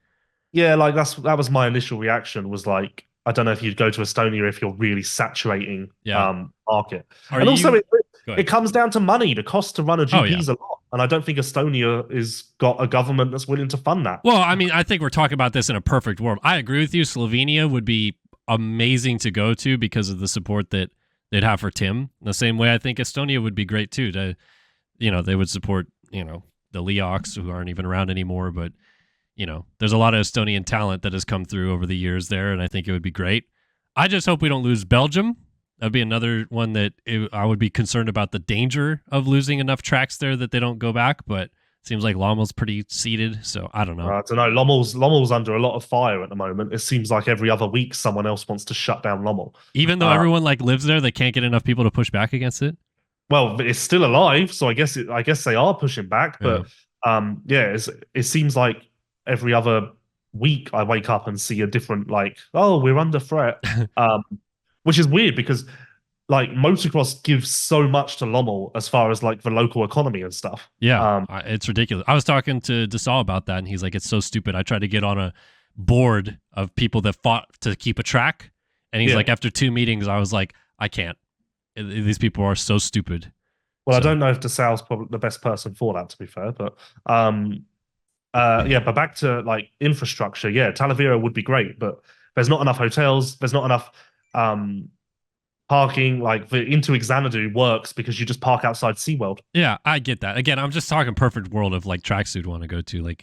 Yeah, like that was my initial reaction. Was like, I don't know if you'd go to Estonia if you're really saturating market. Also it comes down to money. The cost to run a GP is a lot. And I don't think Estonia is got a government that's willing to fund that. Well, I mean, I think we're talking about this in a perfect world. I agree with you. Slovenia would be amazing to go to because of the support that they'd have for Tim. In the same way, I think Estonia would be great too. They would support, the Leox who aren't even around anymore. But, there's a lot of Estonian talent that has come through over the years there. And I think it would be great. I just hope we don't lose Belgium. That'd be another one that I would be concerned about the danger of losing enough tracks there that they don't go back. But it seems like Lommel's pretty seeded, so I don't know. I don't know. Lommel's under a lot of fire at the moment. It seems like every other week someone else wants to shut down Lommel. Even though everyone lives there, they can't get enough people to push back against it. Well, it's still alive, so I guess they are pushing back. But it seems like every other week I wake up and see a different we're under threat. Which is weird because motocross gives so much to Lommel as far as the local economy and stuff. Yeah, it's ridiculous. I was talking to Dassault about that, and he's like, "It's so stupid." I tried to get on a board of people that fought to keep a track, and he's like, after 2 meetings, I was like, "I can't. These people are so stupid." Well, I don't know if Dassault's probably the best person for that, to be fair, but but back to infrastructure. Yeah, Talavera would be great, but there's not enough hotels. There's not enough. Parking into Xanadu works because you just park outside SeaWorld. Yeah, I get that. Again, I'm just talking perfect world of tracks you'd want to go to.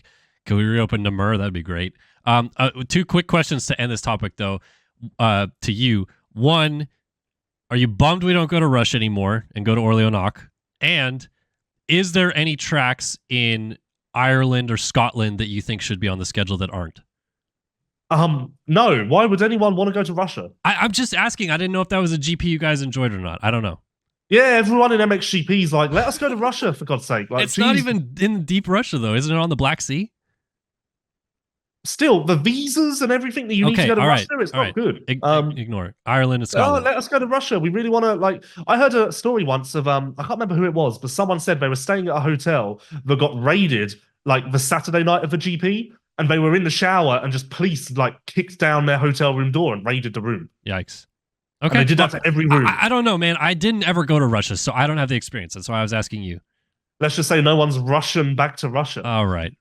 Can we reopen Namura? That'd be great. 2 quick questions to end this topic though. To you, one, are you bummed we don't go to Rush anymore and go to Orléans? And is there any tracks in Ireland or Scotland that you think should be on the schedule that aren't? No. Why would anyone want to go to Russia? I'm just asking. I didn't know if that was a GP you guys enjoyed or not. I don't know. Yeah, everyone in MXGP is like, let us go to Russia for God's sake. Like, It's not even in deep Russia though, isn't it? On the Black Sea. Still, the visas and everything that you need to go to Russia, it's not good. Ignore it. Ireland and Scotland. Let us go to Russia. We really want to, like, I heard a story once of, I can't remember who it was, but someone said they were staying at a hotel that got raided, like, the Saturday night of the GP, and they were in the shower and just police, like, kicked down their hotel room door and raided the room. Yikes. Okay. And they did that to every room. I don't know, man. I didn't ever go to Russia, so I don't have the experience. That's why I was asking you. Let's just say no one's Russian back to Russia. All right.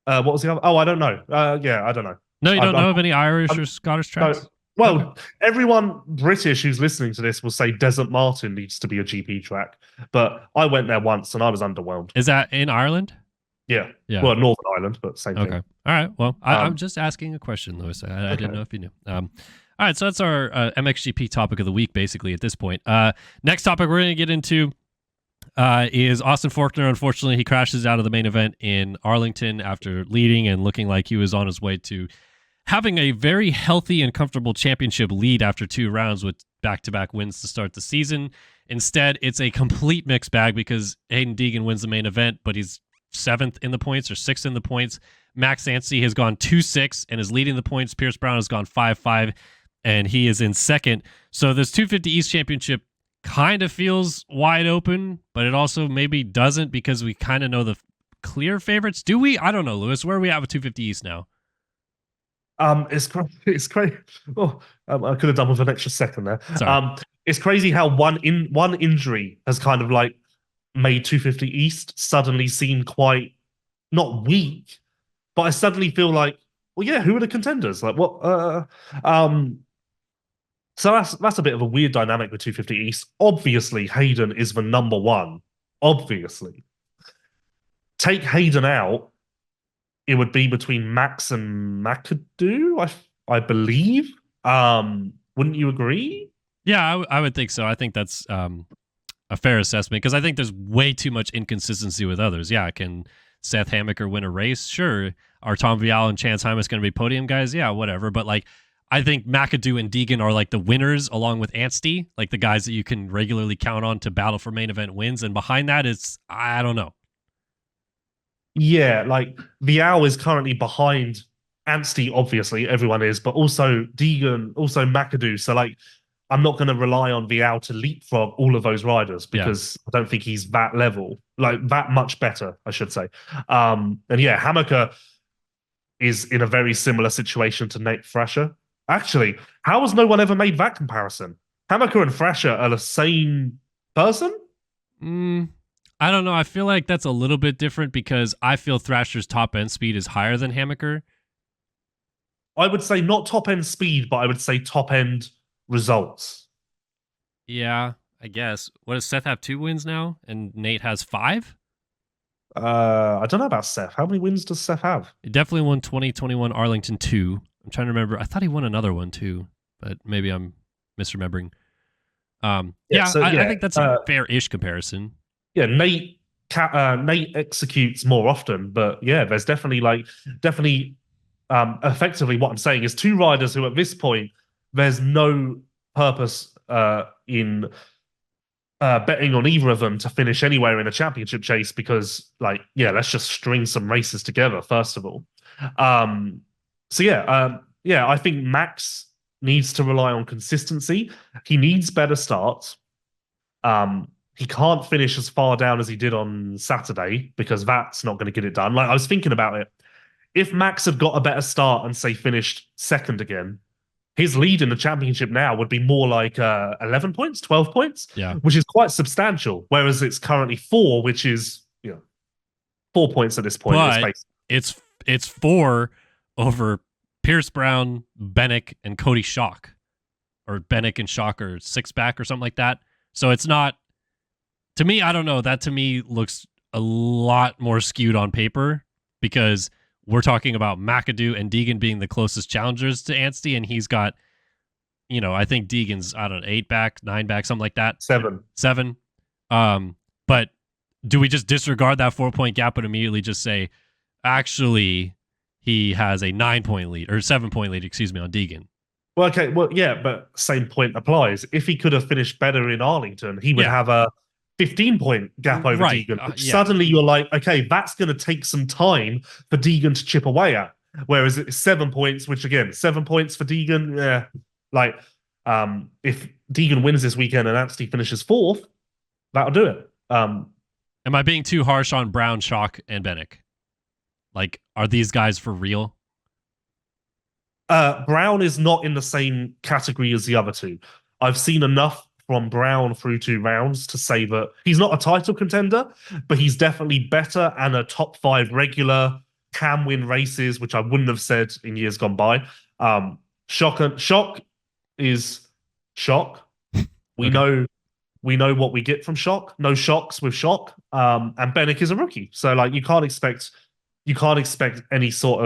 What was the other? Oh, I don't know. Yeah, I don't know. No, you don't know of any Irish or Scottish tracks? No. Well, everyone British who's listening to this will say Desert Martin needs to be a GP track, but I went there once and I was underwhelmed. Is that in Ireland? Yeah. Yeah. Well, Northern Ireland, but same thing. Okay. All right. Well, I'm just asking a question, Lewis. I didn't know if you knew. All right. So that's our MXGP topic of the week, basically, at this point. Next topic we're going to get into is Austin Faulkner. Unfortunately, he crashes out of the main event in Arlington after leading and looking like he was on his way to having a very healthy and comfortable championship lead after 2 rounds with back-to-back wins to start the season. Instead, it's a complete mixed bag because Hayden Deegan wins the main event, but he's 7th in the points or 6th in the points. Max Anstey has gone 2-6 and is leading the points. Pierce Brown has gone 5-5 and he is in second. So this 250 East Championship kind of feels wide open, but it also maybe doesn't because we kind of know the clear favorites. Do we? I don't know, Lewis. Where are we at with 250 East now? It's great. It's great. Oh, I could have done with an extra second there. Sorry. It's crazy how one injury has kind of like made 250 East suddenly seem quite not weak, but I suddenly feel like, well, yeah, who are the contenders? Like what? So that's a bit of a weird dynamic with 250 East. Obviously, Hayden is the number one. Obviously. Take Hayden out, it would be between Max and McAdoo, I believe. Wouldn't you agree? Yeah, I would think so. I think that's a fair assessment because I think there's way too much inconsistency with others. Yeah, can Seth Hammaker win a race? Sure. Are Tom Vial and Chance Hymas going to be podium guys? Yeah, whatever. But like, I think McAdoo and Deegan are like the winners along with Anstey, like the guys that you can regularly count on to battle for main event wins. And behind that, it's, I don't know. Yeah, like Vial is currently behind Anstey, obviously, everyone is, but also Deegan, also McAdoo. So like, I'm not going to rely on Vial to leapfrog all of those riders because I don't think he's that level, like that much better, I should say. And yeah, Hammaker is in a very similar situation to Nate Thrasher. Actually, how has no one ever made that comparison? Hammaker and Thrasher are the same person? I don't know. I feel like that's a little bit different because I feel Thrasher's top end speed is higher than Hammaker. I would say not top end speed, but I would say top end results. Yeah, I guess. What does Seth have 2 wins now? And Nate has 5? I don't know about Seth. How many wins does Seth have? He definitely won 2021 Arlington 2. I'm trying to remember. I thought he won another one too, but maybe I'm misremembering. I think that's a fair-ish comparison. Yeah, Nate executes more often, but yeah, there's definitely effectively what I'm saying is 2 riders who at this point there's no purpose in betting on either of them to finish anywhere in a championship chase because let's just string some races together first of all. I think Max needs to rely on consistency. He needs better starts. He can't finish as far down as he did on Saturday because that's not going to get it done. Like I was thinking about it. If Max had got a better start and say finished second again, his lead in the championship now would be more like 11 points, 12 points, which is quite substantial. Whereas it's currently 4, which is 4 points at this point. But it's 4 over Pierce Brown, Bennick, and Cody Schock, or Bennick and Schock or 6-back or something like that. So it's not, to me, I don't know. That to me looks a lot more skewed on paper because we're talking about McAdoo and Deegan being the closest challengers to Anstey, and he's got, I think Deegan's, 8-back, 9-back, something like that. 7. But do we just disregard that 4-point gap and immediately just say, actually, he has a 9-point lead or 7-point lead, excuse me, on Deegan. Well, okay, well, yeah, but same point applies. If he could have finished better in Arlington, he would have a 15-point gap over Right. Deegan. Which Yeah. suddenly you're like, okay, that's going to take some time for Deegan to chip away at. Whereas it's 7 points, which again, 7 points for Deegan, yeah. Like, if Deegan wins this weekend and Anstey finishes 4th, that'll do it. Am I being too harsh on Brown, Schock, and Bennick? Like, are these guys for real? Brown is not in the same category as the other two. I've seen enough from Brown through 2 rounds to say that he's not a title contender, but he's definitely better and a top 5 regular, can win races, which I wouldn't have said in years gone by. Schock is Schock. We know what we get from Schock. No shocks with Schock. And Bennick is a rookie, so like you can't expect any sort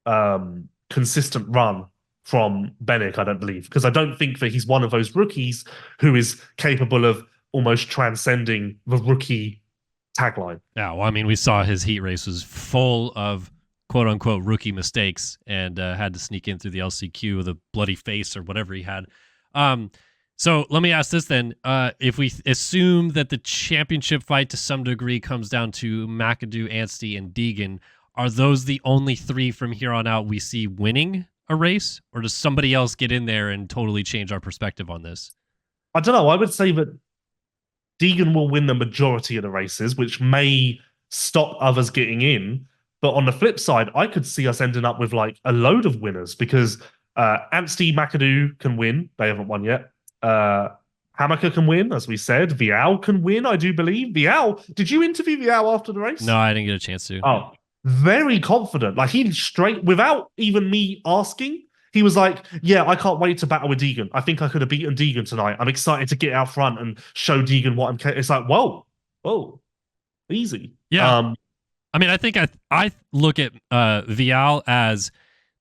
of consistent run from Bennick, I don't believe, because I don't think that he's one of those rookies who is capable of almost transcending the rookie tagline. Yeah, well, I mean, we saw his heat race was full of quote-unquote rookie mistakes and had to sneak in through the LCQ with a bloody face or whatever he had. So let me ask this then. If we assume that the championship fight to some degree comes down to McAdoo, Anstey, and Deegan, are those the only 3 from here on out we see winning a race? Or does somebody else get in there and totally change our perspective on this? I don't know. I would say that Deegan will win the majority of the races, which may stop others getting in. But on the flip side, I could see us ending up with like a load of winners because Anstey, McAdoo can win. They haven't won yet. Hammaker can win, as we said. Vial can win, I do believe. Vial, did you interview Vial after the race? No, I didn't get a chance to. Oh, very confident. Like he straight, without even me asking, he was like, yeah, I can't wait to battle with Deegan. I think I could have beaten Deegan tonight. I'm excited to get out front and show Deegan what I'm... It's like, whoa, easy. Yeah. I mean, I think I look at Vial as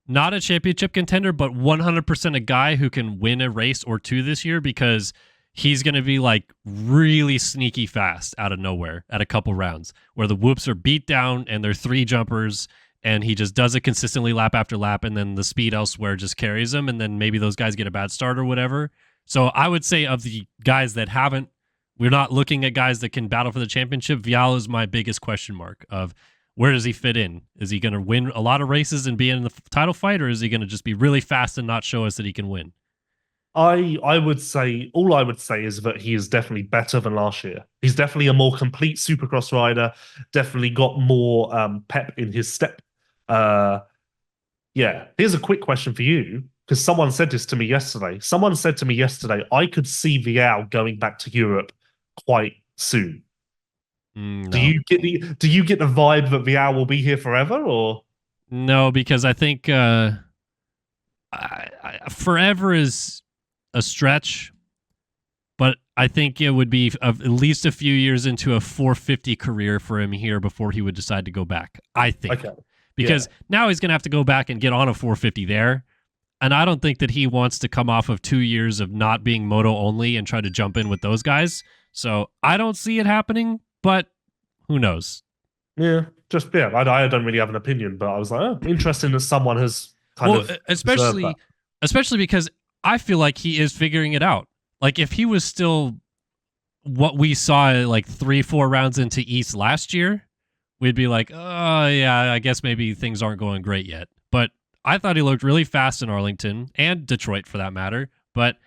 not a championship contender, but 100% a guy who can win a race or 2 this year because he's going to be like really sneaky fast out of nowhere at a couple rounds where the whoops are beat down and they're 3 jumpers and he just does it consistently lap after lap and then the speed elsewhere just carries him and then maybe those guys get a bad start or whatever. So I would say of the guys that haven't, we're not looking at guys that can battle for the championship. Vial is my biggest question mark of where does he fit in? Is he going to win a lot of races and be in the title fight, or is he going to just be really fast and not show us that he can win? I would say, all I would say is that he is definitely better than last year. He's definitely a more complete Supercross rider, definitely got more pep in his step. Yeah, here's a quick question for you, because someone said this to me yesterday. Someone said to me yesterday, I could see Vial going back to Europe quite soon. No. Do you get the vibe that Vial will be here forever, or no? Because I think forever is a stretch, but I think it would be at least a few years into a 450 career for him here before he would decide to go back. I think, because now he's going to have to go back and get on a 450 there, and I don't think that he wants to come off of 2 years of not being moto only and try to jump in with those guys. So I don't see it happening. But who knows? Yeah, I don't really have an opinion, but I was like, oh, interesting that someone has kind of especially because I feel like he is figuring it out. Like if he was still what we saw like 3-4 rounds into East last year, we'd be like, oh yeah, I guess maybe things aren't going great yet. But I thought he looked really fast in Arlington and Detroit for that matter, but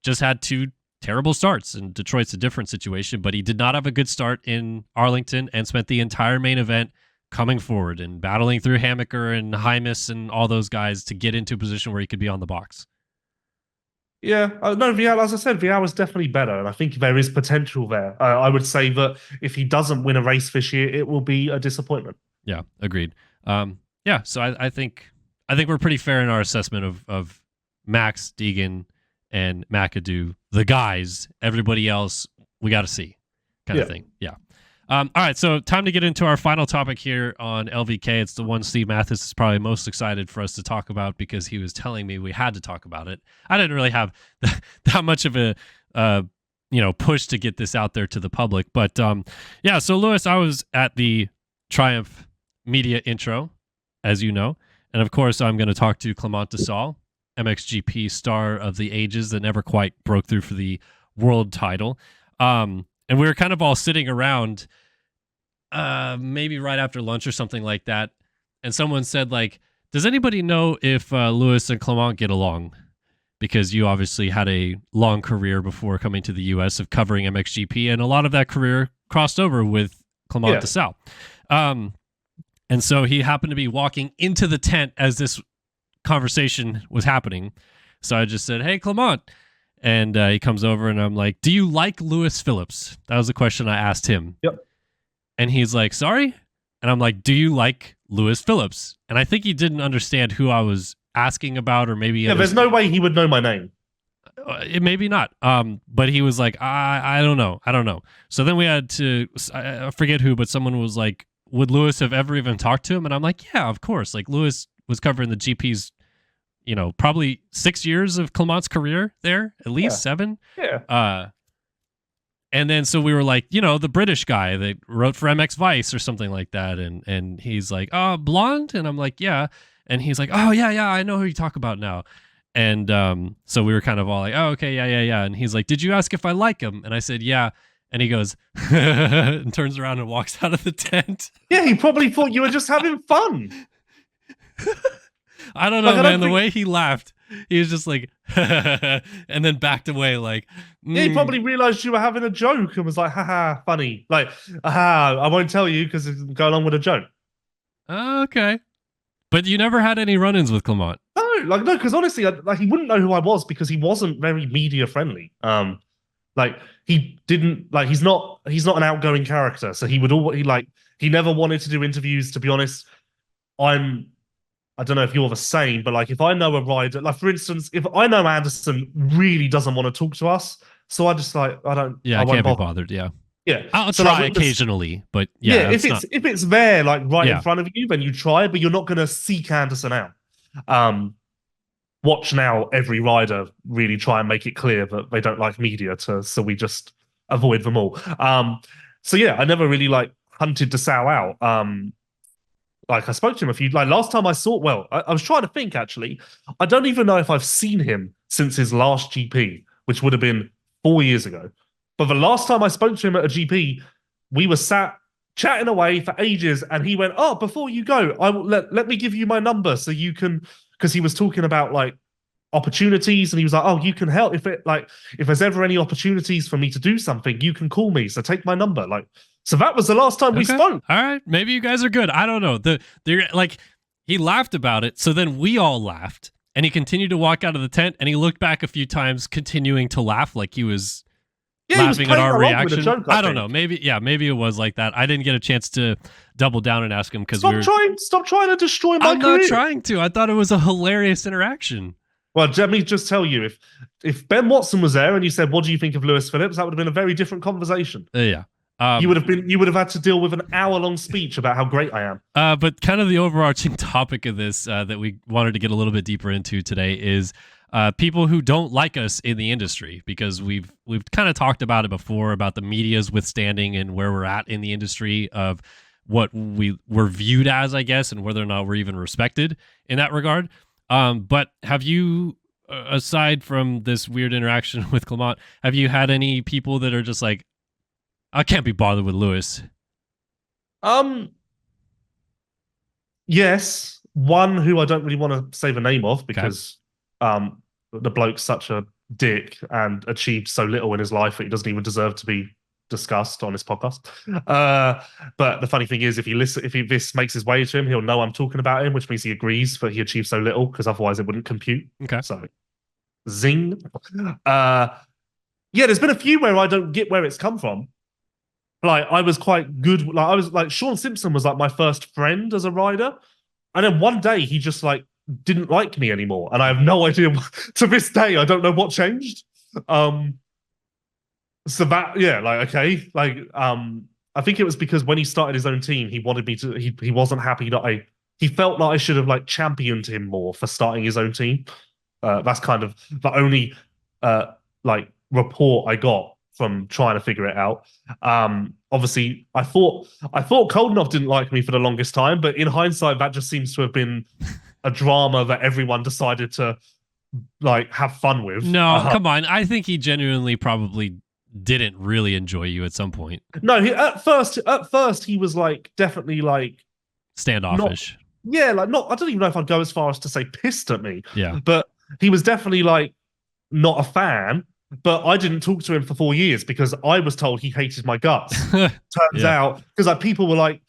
just had 2 terrible starts, and Detroit's a different situation, but he did not have a good start in Arlington and spent the entire main event coming forward and battling through Hammaker and Hymas and all those guys to get into a position where he could be on the box. Yeah, no, Vial, as I said, Vial is definitely better, and I think there is potential there. I would say that if he doesn't win a race this year, it will be a disappointment. Yeah, agreed. Yeah, so I think we're pretty fair in our assessment of Max, Deegan, and McAdoo, the guys. Everybody else, we got to see, kind of thing. Yeah. All right, so time to get into our final topic here on LVK. It's the one Steve Mathis is probably most excited for us to talk about because he was telling me we had to talk about it. I didn't really have that much of a push to get this out there to the public, but yeah. So Lewis, I was at the Triumph Media intro as you know. And of course, I'm going to talk to Clement Desalle, MXGP star of the ages that never quite broke through for the world title. And we were kind of all sitting around, maybe right after lunch or something like that. And someone said, like, does anybody know if Lewis and Clement get along? Because you obviously had a long career before coming to the U.S. of covering MXGP, and a lot of that career crossed over with Clement Desalle. And so he happened to be walking into the tent as this conversation was happening. So I just said, hey, Clement. And he comes over and I'm like, do you like Lewis Phillips? That was the question I asked him. Yep. And he's like, sorry? And I'm like, do you like Lewis Phillips? And I think he didn't understand who I was asking about, or maybe... Yeah, there's no way he would know my name. Maybe not. But he was like, I don't know. I don't know. So then we had to, I forget who, but someone was like, would Lewis have ever even talked to him? And I'm like, yeah, of course. Like, Lewis was covering the GP's, probably 6 years of Clement's career there, at least 7. Yeah. And then so we were like, the British guy that wrote for MX Vice or something like that. And he's like, blonde? And I'm like, yeah. And he's like, oh, yeah, I know who you talk about now. And so we were kind of all like, oh, okay, yeah. And he's like, did you ask if I like him? And I said, yeah. And he goes, and turns around and walks out of the tent. Yeah, he probably thought you were just having fun. I don't know, man. The way he laughed, he was just like, and then backed away like... Yeah, he probably realized you were having a joke and was like, haha, funny. Like, I won't tell you because it's go along with a joke. Okay. But you never had any run-ins with Clement? No, because honestly, he wouldn't know who I was because he wasn't very media friendly. He didn't he's not an outgoing character, so he never wanted to do interviews. To be honest, I don't know if you're the same, but if I know a rider, for instance, if I know Anderson really doesn't want to talk to us, so I just I don't. Yeah, I can't be bothered. Yeah. Yeah, I'll try occasionally, but yeah, if it's there in front of you, then you try, but you're not going to seek Anderson out. Watch now every rider really try and make it clear that they don't like media, so we just avoid them all. So yeah, I never really hunted Desalle out. I spoke to him a few. Last time I saw, I was trying to think actually. I don't even know if I've seen him since his last GP, which would have been 4 years ago. But the last time I spoke to him at a GP, we were sat chatting away for ages, and he went, "Oh, before you go, I will let me give you my number so you can," because he was talking about opportunities, and he was like, "Oh, you can help if there's ever any opportunities for me to do something, you can call me. So take my number." So that was the last time we spoke. All right, maybe you guys are good. I don't know. He laughed about it, so then we all laughed, and he continued to walk out of the tent, and he looked back a few times, continuing to laugh like he was. Laughing at our reaction. I don't know. Maybe it was like that. I didn't get a chance to double down and ask him because stop trying to destroy my career. I'm not trying to. I thought it was a hilarious interaction. Well, let me just tell you, if Ben Watson was there and you said, "What do you think of Lewis Phillips?" that would have been a very different conversation. Yeah. You would have had to deal with an hour-long speech about how great I am. But kind of the overarching topic of this that we wanted to get a little bit deeper into today is people who don't like us in the industry, because we've kind of talked about it before, about the media's withstanding and where we're at in the industry of what we're viewed as, I guess, and whether or not we're even respected in that regard. But have you, aside from this weird interaction with Clement, have you had any people that are just like, I can't be bothered with Lewis? Yes. One who I don't really want to say the name of because the bloke's such a dick and achieved so little in his life that he doesn't even deserve to be discussed on his podcast. But the funny thing is, if this makes his way to him, he'll know I'm talking about him, which means he agrees that he achieved so little, because otherwise it wouldn't compute. Okay. So, zing. Yeah, there's been a few where I don't get where it's come from. I was quite good. Sean Simpson was my first friend as a rider. And then one day he just didn't like me anymore. And I have no idea. To this day, I don't know what changed. So that, yeah, okay. I think it was because when he started his own team, he wanted me to, he wasn't happy that he felt like I should have championed him more for starting his own team. That's kind of the only report I got from trying to figure it out. Obviously, I thought Koldenov didn't like me for the longest time, but in hindsight, that just seems to have been a drama that everyone decided to like have fun with. No, come on. I think he genuinely probably didn't really enjoy you at some point. No, at first he was like definitely like standoffish. I don't even know if I'd go as far as to say pissed at me. Yeah. But he was definitely like not a fan. But I didn't talk to him for 4 years because I was told he hated my guts. Turns out, because like people were like,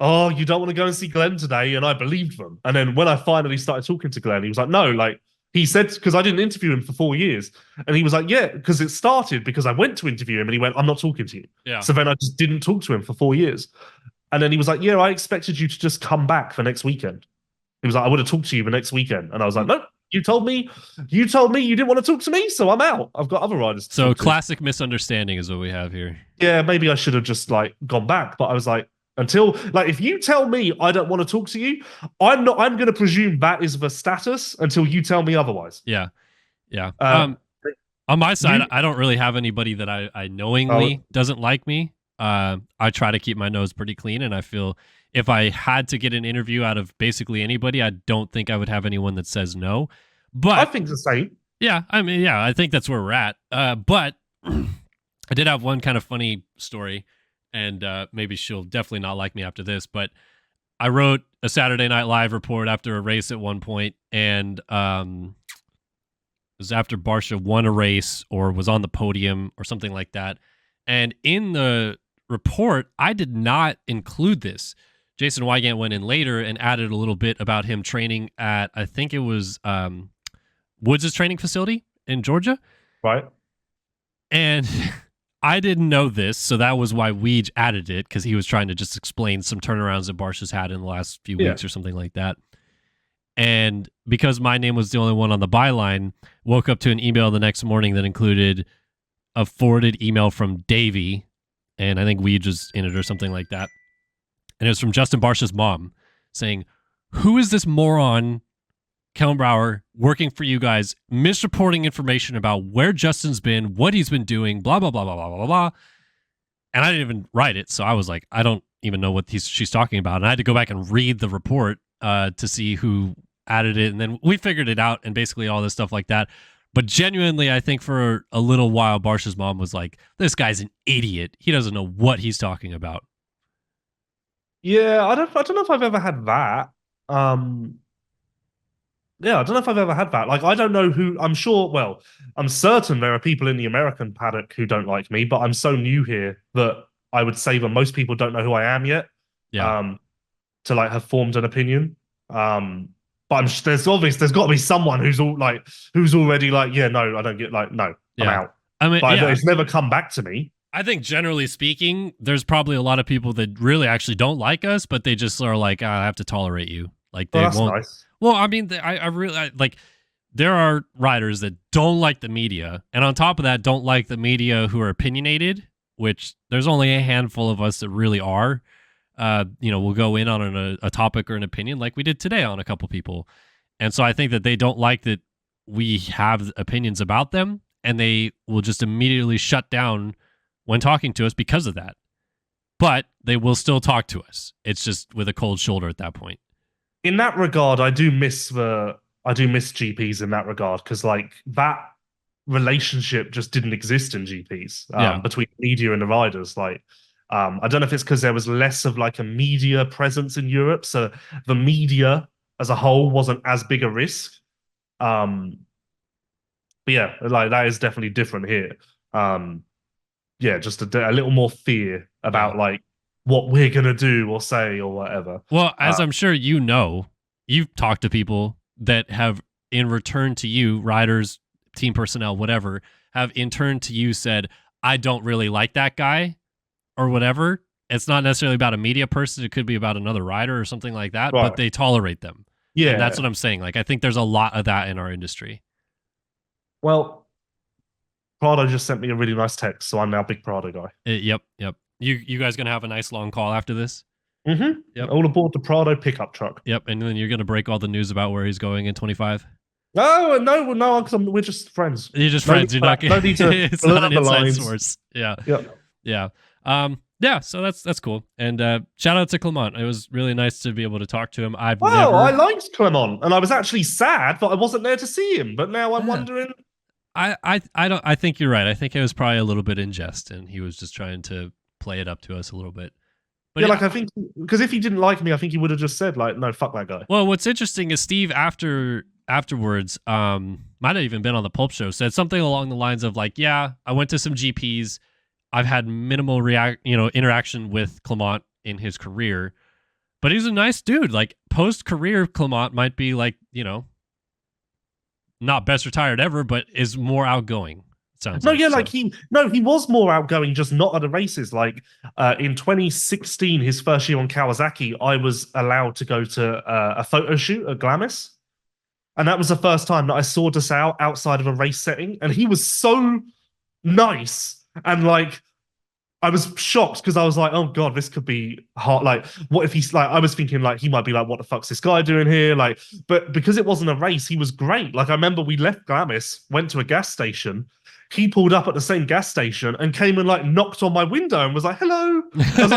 "Oh, you don't want to go and see Glenn today," and I believed them. And then when I finally started talking to Glenn, he was like, "No, like." He said, because I didn't interview him for 4 years. And he was like, yeah, because it started because I went to interview him and he went, I'm not talking to you. Yeah. So then I just didn't talk to him for 4 years. And then he was like, yeah, I expected you to just come back for next weekend. He was like, I would have talked to you the next weekend. And I was like, no, you told me you didn't want to talk to me, so I'm out. I've got other riders to So talk to. classic misunderstanding is what we have here. Yeah, maybe I should have just like gone back. But I was like, until like if you tell me I don't want to talk to you, I'm going to presume that is the status until you tell me otherwise. Yeah. On my side, I don't really have anybody that I knowingly doesn't like me. I try to keep my nose pretty clean, and I feel if I had to get an interview out of basically anybody, I don't think I would have anyone that says no. But I think the same. Yeah, I mean, yeah, I think that's where we're at. But I did have one kind of funny story. And maybe she'll definitely not like me after this, but I wrote a Saturday Night Live report after a race at one point, and it was after Barsha won a race or was on the podium or something like that. And in the report, I did not include this. Jason Wygant went in later and added a little bit about him training at, I think it was Woods' training facility in Georgia. Right. And I didn't know this, so that was why Weege added it, because he was trying to just explain some turnarounds that Barsha's had in the last few weeks or something like that. And because my name was the only one on the byline, woke up to an email the next morning that included a forwarded email from Davey, and I think Weege was in it or something like that. And it was from Justin Barsha's mom saying, "Who is this moron, Kellen Brauer, working for you guys, misreporting information about where Justin's been, what he's been doing, blah, blah, blah, blah, blah, blah, blah." And I didn't even write it. So I was like, I don't even know what she's talking about. And I had to go back and read the report to see who added it. And then we figured it out and basically all this stuff like that. But genuinely, I think for a little while, Barsha's mom was like, this guy's an idiot. He doesn't know what he's talking about. Yeah, I don't know if I've ever had that. Yeah, I don't know if I've ever had that. Like, I don't know who. I'm certain there are people in the American paddock who don't like me, but I'm so new here that I would say that most people don't know who I am yet. Yeah. To like have formed an opinion. But there's got to be someone who's already like, yeah, no, I don't get like, no, I'm out. I mean, but it's never come back to me. I think generally speaking, there's probably a lot of people that really actually don't like us, but they just are like, I have to tolerate you. Like they that's won't. Nice. Well, I mean, I really like. There are riders that don't like the media, and on top of that, don't like the media who are opinionated. Which there's only a handful of us that really are. We'll go in on a topic or an opinion like we did today on a couple people, and so I think that they don't like that we have opinions about them, and they will just immediately shut down when talking to us because of that. But they will still talk to us. It's just with a cold shoulder at that point. In that regard, I do miss GPs in that regard, because like that relationship just didn't exist in GPs between media and the riders. Like, I don't know if it's because there was less of like a media presence in Europe, so the media as a whole wasn't as big a risk. But yeah, like that is definitely different here. Just a little more fear about like what we're gonna do or say or whatever. Well, as I'm sure you know, you've talked to people that have, in return to you, riders, team personnel, whatever, have in turn to you said, I don't really like that guy or whatever. It's not necessarily about a media person. It could be about another rider or something like that, but they tolerate them. Yeah. And that's what I'm saying. Like, I think there's a lot of that in our industry. Well, Prado just sent me a really nice text, so I'm now a big Prado guy. Yep. You guys going to have a nice long call after this? Mm-hmm. Yep. All aboard the Prado pickup truck. Yep. And then you're going to break all the news about where he's going in 25? Oh no, because we're just friends. You're just friends. You're not. No need to It's not an blur the inside lines. source. Yeah. Yeah. Yeah. So that's cool. And shout out to Clement. It was really nice to be able to talk to him. I liked Clement, and I was actually sad that I wasn't there to see him. But now I'm wondering. I think you're right. I think it was probably a little bit in jest, and he was just trying to play it up to us a little bit. But I think because if he didn't like me, I think he would have just said like, "No, fuck that guy." Well, what's interesting is Steve afterwards, might have even been on the Pulp Show, said something along the lines of like, "Yeah, I went to some GPs. I've had minimal interaction with Clement in his career, but he's a nice dude. Like post-career, Clement might be like, not best retired ever, but is more outgoing." Sounds he was more outgoing, just not at the races. Like in 2016, his first year on Kawasaki, I was allowed to go to a photo shoot at Glamis, and that was the first time that I saw Desau outside of a race setting, and he was so nice. And like, I was shocked because I was like, oh God, this could be hard. Like, what if he's like, I was thinking like, he might be like, what the fuck's this guy doing here? Like, but because it wasn't a race, he was great. Like, I remember we left Glamis, went to a gas station. He pulled up at the same gas station and came and like knocked on my window and was like, hello. I was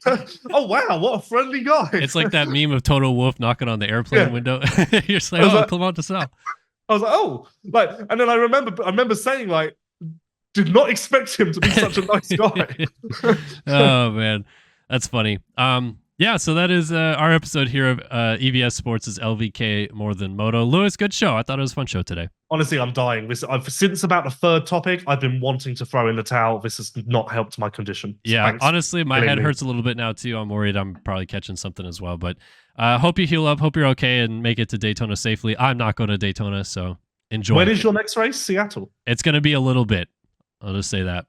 like, oh wow, what a friendly guy. It's like that meme of Total Wolf knocking on the airplane window. You're just like, Clement Desau. I was like, oh, like, and then I remember saying like, did not expect him to be such a nice guy. Oh man, that's funny. Yeah, so that is our episode here of EVS Sports' LVK More Than Moto. Lewis, good show. I thought it was a fun show today. Honestly, I'm dying. Since about the third topic, I've been wanting to throw in the towel. This has not helped my condition. Yeah, thanks. Honestly, my head hurts a little bit now too. I'm worried I'm probably catching something as well. But hope you heal up. Hope you're okay and make it to Daytona safely. I'm not going to Daytona, so enjoy. When is your next race? Seattle? It's going to be a little bit. I'll just say that.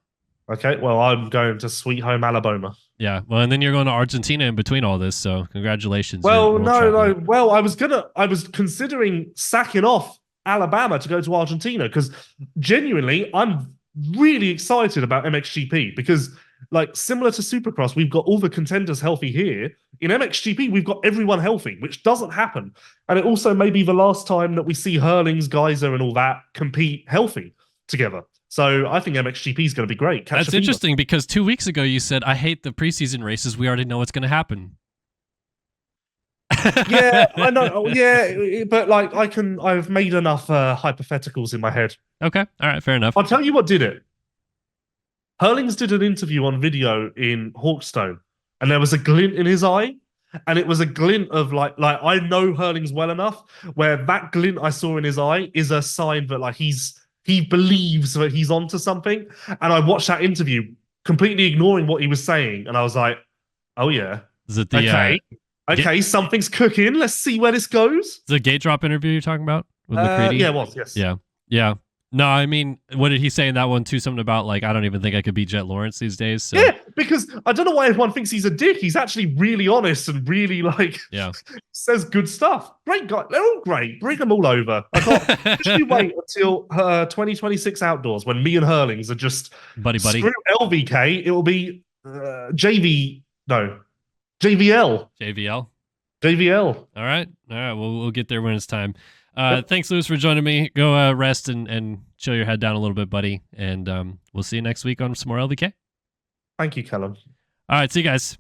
Okay, well, I'm going to Sweet Home Alabama. Yeah, well, and then you're going to Argentina in between all this, so congratulations. Well, no. Well, I was considering sacking off Alabama to go to Argentina because genuinely, I'm really excited about MXGP because, like, similar to Supercross, we've got all the contenders healthy here. In MXGP, we've got everyone healthy, which doesn't happen. And it also may be the last time that we see Hurlings, Geyser, and all that compete healthy together. So I think MXGP is going to be great. That's interesting because 2 weeks ago you said, I hate the preseason races. We already know what's going to happen. Yeah, I know. Yeah, but like I've made enough hypotheticals in my head. Okay. All right. Fair enough. I'll tell you what did it. Hurlings did an interview on video in Hawkstone and there was a glint in his eye. And it was a glint of like I know Hurlings well enough where that glint I saw in his eye is a sign that like he believes that he's onto something. And I watched that interview completely ignoring what he was saying. And I was like, oh, yeah. Is it the, okay, something's cooking. Let's see where this goes. The gate drop interview you're talking about with McCready? Yeah, it was, yes. Yeah. No, I mean, what did he say in that one too? Something about like, I don't even think I could beat Jett Lawrence these days. So. Yeah, because I don't know why everyone thinks he's a dick. He's actually really honest and really like says good stuff. Great guy. They're all great. Bring them all over. I can't actually wait until 2026 outdoors when me and Hurlings are just buddy. Screw LVK. It will be JVL. All right. We'll get there when it's time. Thanks, Lewis, for joining me. Go rest and chill your head down a little bit, buddy. And we'll see you next week on some more LVK. Thank you, Kellen. All right. See you guys.